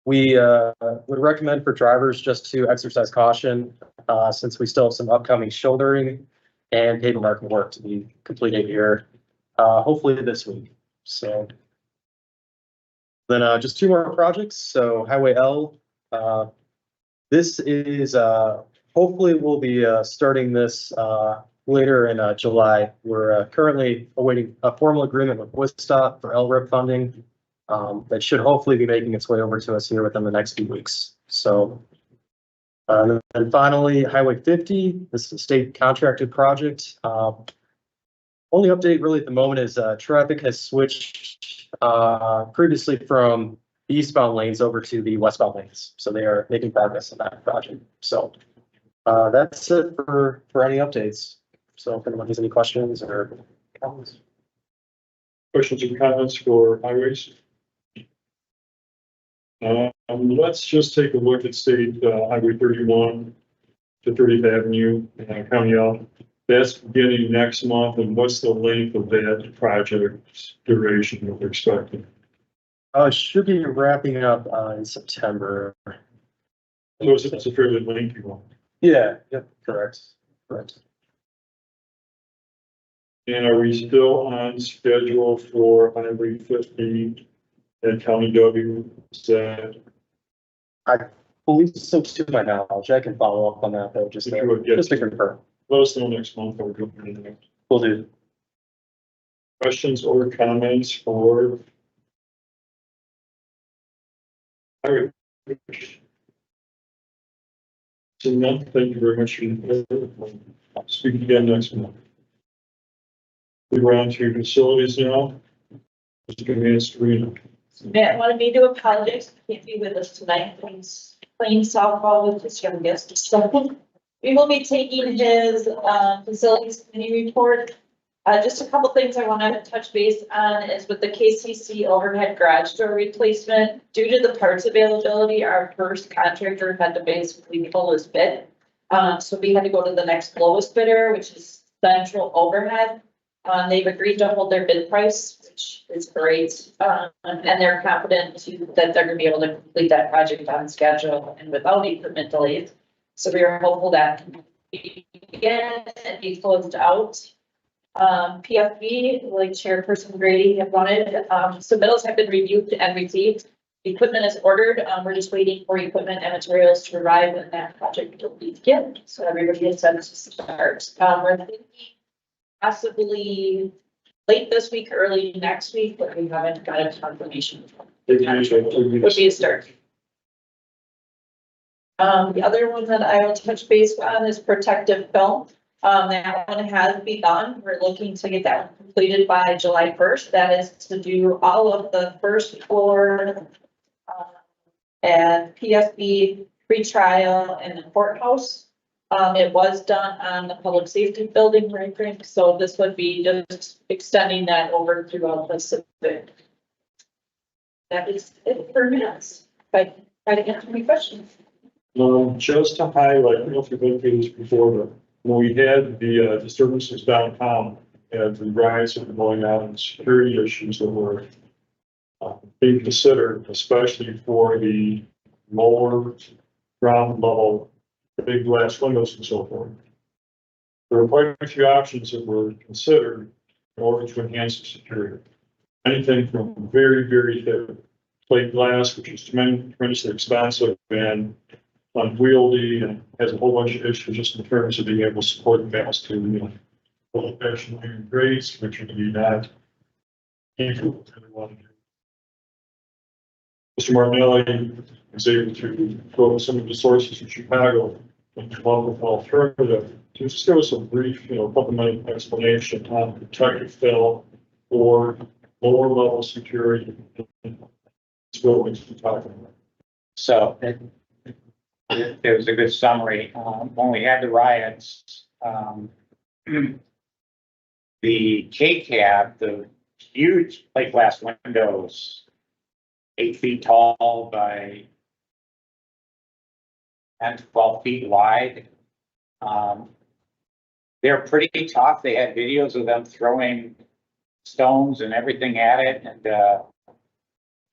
We would recommend for drivers just to exercise caution since we still have some upcoming shouldering and paving marking work to be completed here, hopefully this week. So then just two more projects. So Highway L, this is hopefully we'll be starting this later in July. We're currently awaiting a formal agreement with WISTOT for LRIP funding. That should hopefully be making its way over to us here within the next few weeks. So, and finally, Highway 50, this is a state contracted project. Only update really at the moment is traffic has switched previously from the eastbound lanes over to the westbound lanes. So they are making progress on that project. So that's it for any updates. So if anyone has any questions or comments. Questions or comments for highways? Let's just take a look at state Highway 31 to 30th Avenue, County L. That's beginning next month, and what's the length of that project duration that we're expecting? It should be wrapping up in September. So it's a fairly lengthy one. Yeah, yep, correct. And are we still on schedule for Highway 50 and County W? Is that? I believe so to my knowledge. I can follow up on that though, just to confirm. Let us know next month. Or Will do. Questions or comments for? All right. So none, thank you very much. Speak again next month. We're on to facilities now. Mr. Serena. Matt wanted me to apologize, can't be with us tonight, he's playing softball with his youngest, so we will be taking his, facilities committee report. Just a couple things I want to touch base on is with the KCC overhead garage door replacement. Due to the parts availability, our first contractor had to basically pull his bid. So we had to go to the next lowest bidder, which is Central Overhead. They've agreed to hold their bid price, which is great. And they're confident that they're gonna be able to complete that project on schedule and without equipment delays. So we are hopeful that can begin and be closed out. PFB, like Chairperson Grady had wanted, submittals have been reviewed and received. Equipment is ordered. We're just waiting for equipment and materials to arrive and that project will begin. So everybody is set to start. We're thinking possibly late this week, early next week, but we haven't got a confirmation. Would be a start. The other one that I will touch base on is protective film. That one has begun. We're looking to get that completed by July 1st. That is to do all of the first floor and PSB pretrial and the courthouse. It was done on the public safety building, right, so this would be just extending that over throughout the civic. That is it for minutes, but try to answer any questions. Just to highlight, I don't know if you've been through this before, but when we had the disturbances downtown, and the riots that were going on and security issues that were being considered, especially for the lower ground level, big glass windows and so forth. There were quite a few options that were considered in order to enhance the security. Anything from very, very thick plate glass, which is tremendously expensive and unwieldy and has a whole bunch of issues just in terms of being able to support the mass to, full fashion iron grades, which would be not equal to what they want to do. Mr. Martinelli was able to go to some of the sources in Chicago and come up with an alternative to just give us a brief, couple minute explanation on protective film or lower level security buildings we're talking about. So it was a good summary. When we had the riots, the K-cab, the huge plate glass windows, 8 feet tall by 10 to 12 feet wide. They're pretty tough. They had videos of them throwing stones and everything at it,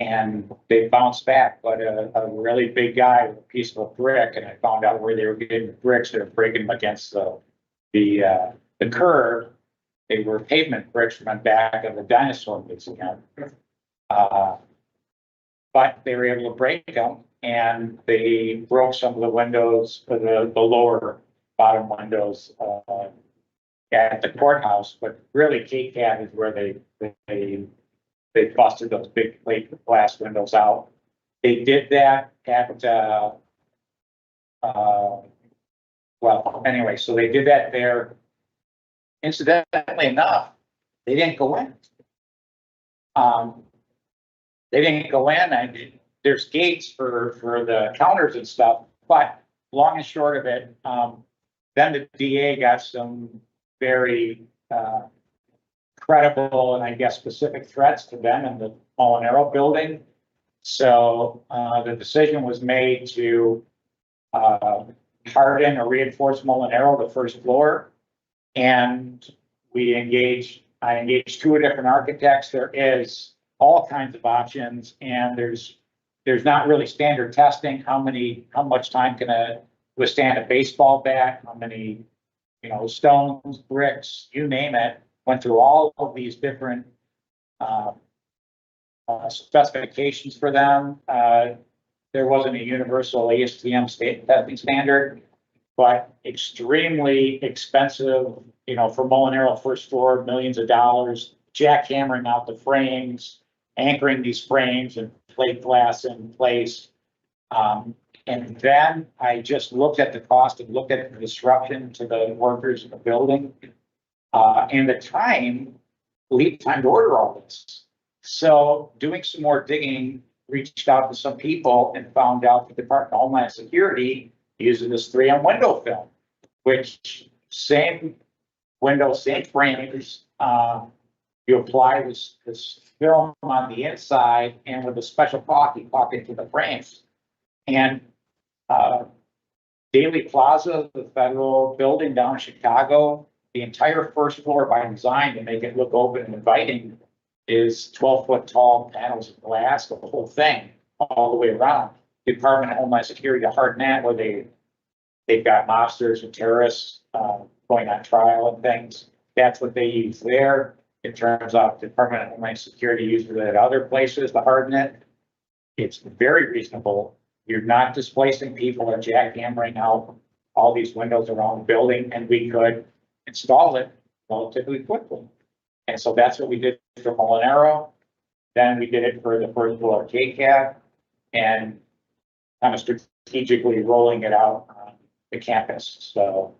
and they bounced back. But a really big guy with a piece of a brick, and I found out where they were getting the bricks. They were breaking them against the curb. They were pavement bricks from the back of the dinosaur museum. But they were able to break them, and they broke some of the windows, the lower bottom windows at the courthouse. But really, K-cab is where they busted those big plate glass windows out. They did that at well, anyway, so they did that there. Incidentally enough, they didn't go in. They didn't go in. There's gates for the counters and stuff, but long and short of it, then the DA got some very credible and I guess specific threats to them in the Molinaro building. So the decision was made to harden or reinforce Molinaro, the first floor. And I engaged 2 different architects. There is all kinds of options, and there's not really standard testing. How much time can withstand a baseball bat? How many, stones, bricks, you name it. Went through all of these different specifications for them. There wasn't a universal ASTM state testing standard, but extremely expensive, for Molinaro first floor, millions of dollars, jackhammering out the frames, anchoring these frames and plate glass in place. And then I just looked at the cost and looked at the disruption to the workers in the building. And the lead time to order all this. So doing some more digging, reached out to some people and found out the Department of Homeland Security uses this 3M window film, which same window, same frames. You apply this film on the inside and with a special pocket to the frames. And Daly Plaza, the federal building down in Chicago, the entire first floor by design to make it look open and inviting is 12-foot tall panels of glass, the whole thing, all the way around. Department of Homeland Security to harden that, where they've got mobsters and terrorists going on trial and things. That's what they use there. It turns out Department of Homeland Security uses it at other places to harden it. It's very reasonable. You're not displacing people or jackhammering out all these windows around the building, and we could install it relatively quickly. And so that's what we did for Molinaro. Then we did it for the first floor K-cab and kind of strategically rolling it out on the campus. So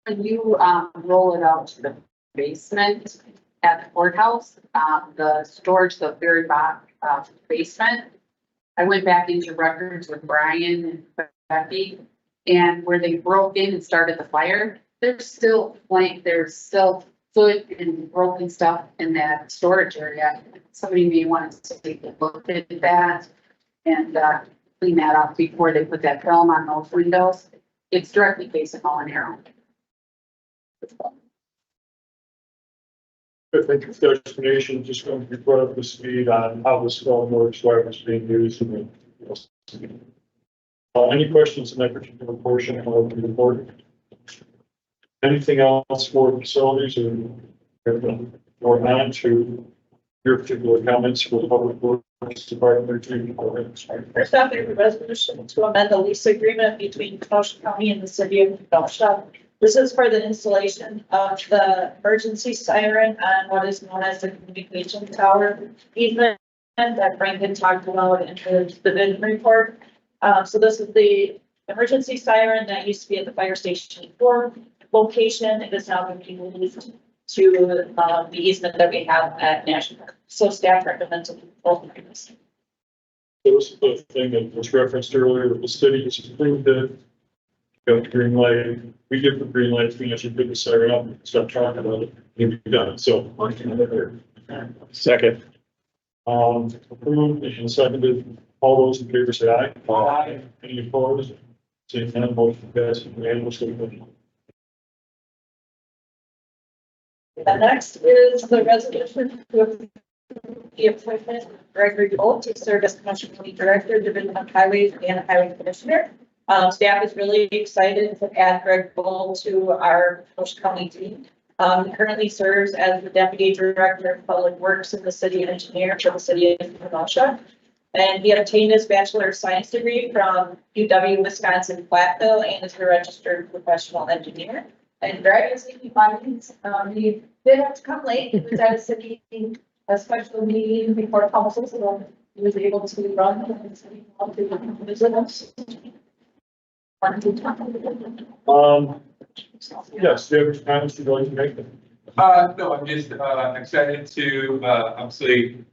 When you, roll it out to the basement at the courthouse, the storage, the very bottom, basement. I went back into records with Brian and Becky, and where they broke in and started the fire, there's still there's still foot and broken stuff in that storage area. Somebody may want to take a look at that and, clean that up before they put that film on those windows. It's directly facing Mullen Arrow. I think if the explanation just going to be brought up to speed on how this film works, why it was being used. And, any questions in that particular portion of the report? Anything else for facilities or on to your particular comments for the public works department? First off, a resolution to amend the lease agreement between Kenosha County and the city of Kenosha. This is for the installation of the emergency siren on what is known as the communication tower easement that Franklin talked about in the division report. So this is the emergency siren that used to be at the fire station 4 location. It is now being moved to the easement that we have at National. So staff recommends both of these. This is the thing that was referenced earlier, that the city has approved it. Got the green light, we give the green light, we actually put the siren up, and start talking about it, and we've done it, so. Second. Approved and seconded, all those in favor say aye. Aye. Any opposed? Seeing none, motion passes unanimously. The next is the resolution to approve the appointment of Gregory Bolt to serve as Kenosha County Director, Division of Highways and Highway Commissioner. Staff is really excited to add Greg Bolt to our Kenosha County team. He currently serves as the Deputy Director of Public Works and the City Engineer for the City of Kenosha. And he obtained his Bachelor of Science degree from UW Wisconsin Platteville and is a registered professional engineer. And Greg is in finance. He did have to come late. He was at a special meeting before council, so he was able to run and city hall to visit us. Yes, do you have any comments you'd like to make? No, I'm just, excited to, obviously,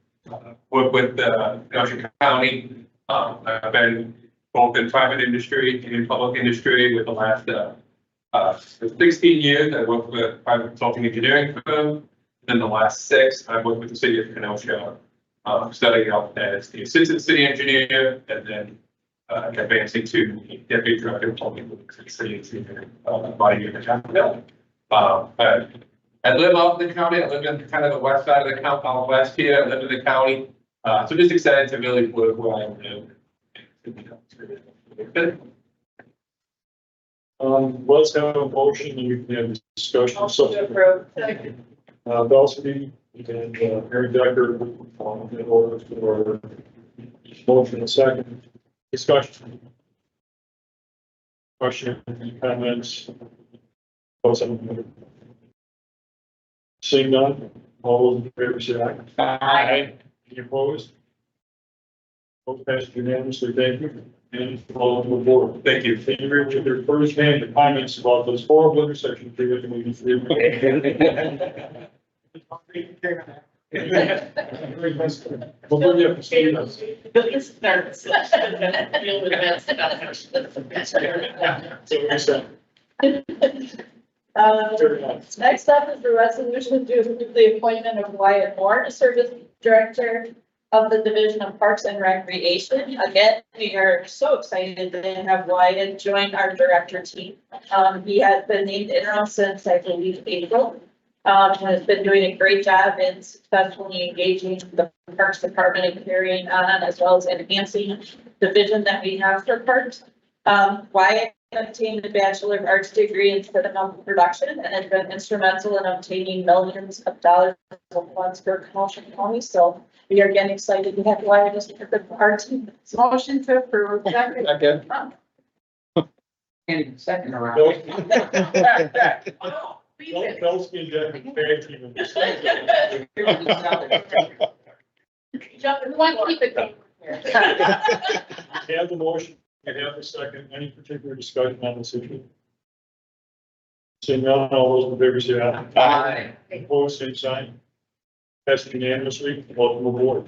work with, Kenosha County. I've been both in private industry and in public industry with the last, 16 years. I worked with a private consulting engineering firm. Then the last 6, I worked with the city of Kenosha, studying out as the assistant city engineer and then advancing to deputy director of public works at the city engineer about a year and a half ago. I live out in the county. I live in kind of the west side of the county, out west here. I live in the county. So just excited to really work where I live. Let's have a motion and we can have a discussion. Belsky and Mary Decker, in order for motion and second discussion. Question, comments? Seeing none, all those in favor say aye. Aye. Any opposed? Vote passed unanimously, thank you. And all on the board. Thank you. Thank you very much. Their first hand the comments about those horrible intersections. We'll bring you up to speed. Next up is the resolution to approve the appointment of Wyatt Moore to serve as Director of the Division of Parks and Recreation. Again, we are so excited to have Wyatt join our director team. He has been named interim since I believe April. Has been doing a great job in successfully engaging the Parks Department and carrying on as well as enhancing the vision that we have for parks. Wyatt obtained a Bachelor of Arts degree in cinema production and has been instrumental in obtaining millions of dollars of funds for Kenosha County. So we are again excited to have Wyatt as part of our team. Motion to approve. Second. Can't even second around. Belsky and Decker, tag team. Keep it going. Have the motion, and have the second, any particular discussion on this issue? Seeing none, all those in favor say aye. Aye. Opposed, same sign. Passed unanimously. Welcome aboard.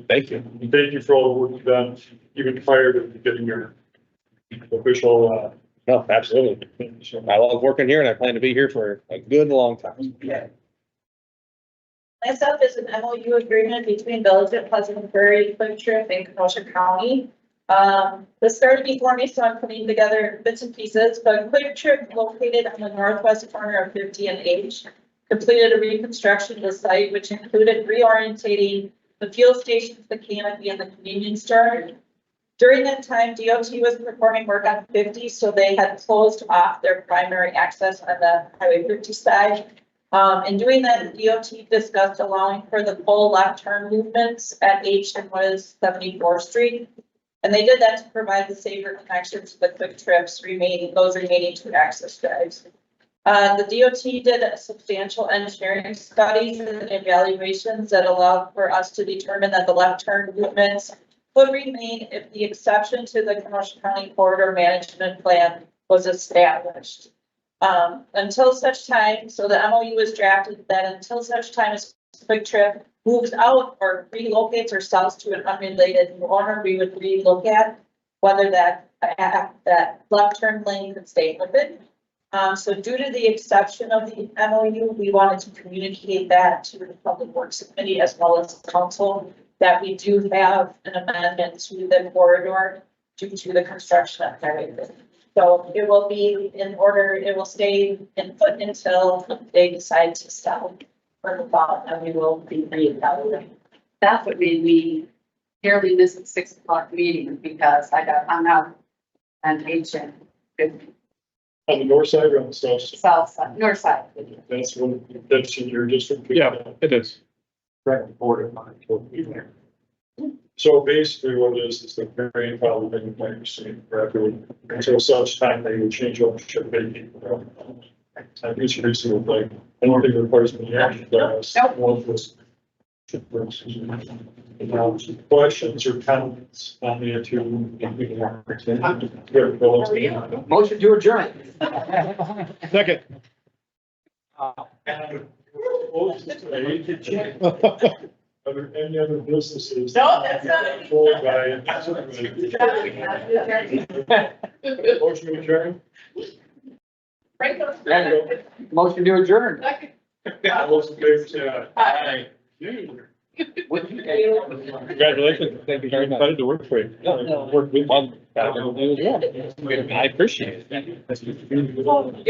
Thank you. And thank you for all the work you've done, even prior to getting your official, No, absolutely. I love working here and I plan to be here for a good long time. Next up is an MOU agreement between Village of Pleasant Prairie, Quick Trip, and Kenosha County. This started before me, so I'm putting together bits and pieces, but Quick Trip located on the northwest corner of 50 and H completed a reconstruction of the site, which included reorientating the fuel stations, the canopy, and the convenience store. During that time, DOT was performing work on 50, so they had closed off their primary access on the Highway 50 side. In doing that, DOT discussed allowing for the full left turn movements at H and what is 74th Street. And they did that to provide the safer connections to the quick trips those remaining two access drives. The DOT did a substantial engineering studies and evaluations that allowed for us to determine that the left turn movements would remain if the exception to the Kenosha County Corridor Management Plan was established. Until such time, so the MOU was drafted that until such time as Quick Trip moves out or relocates or sells to an unrelated owner, we would relook at whether that left turn lane could stay open. So due to the exception of the MOU, we wanted to communicate that to the Public Works Committee as well as the council that we do have an amendment to the corridor due to the construction of Highway 50. So it will be in order, it will stay in foot until they decide to sell for the fall, and we will be reevaluating. That would mean we nearly missed the 6 o'clock meeting because I got hung out on H&. on the north side or on the south side? South side, north side. That's one, that's in your district. Yeah, it is. Right, the border. So basically what it is the grandfather thing, like you're saying, correctly, until such time they would change ownership. I guess you're saying like, I don't think it requires any action. Questions or comments on the two? Motion to adjourn. Second. Are there any other businesses? No, that's not. Controlled by- Motion to adjourn? Motion to adjourn. All those in favor say aye. Congratulations. Thank you very much. Excited to work for you. Work with. I appreciate it.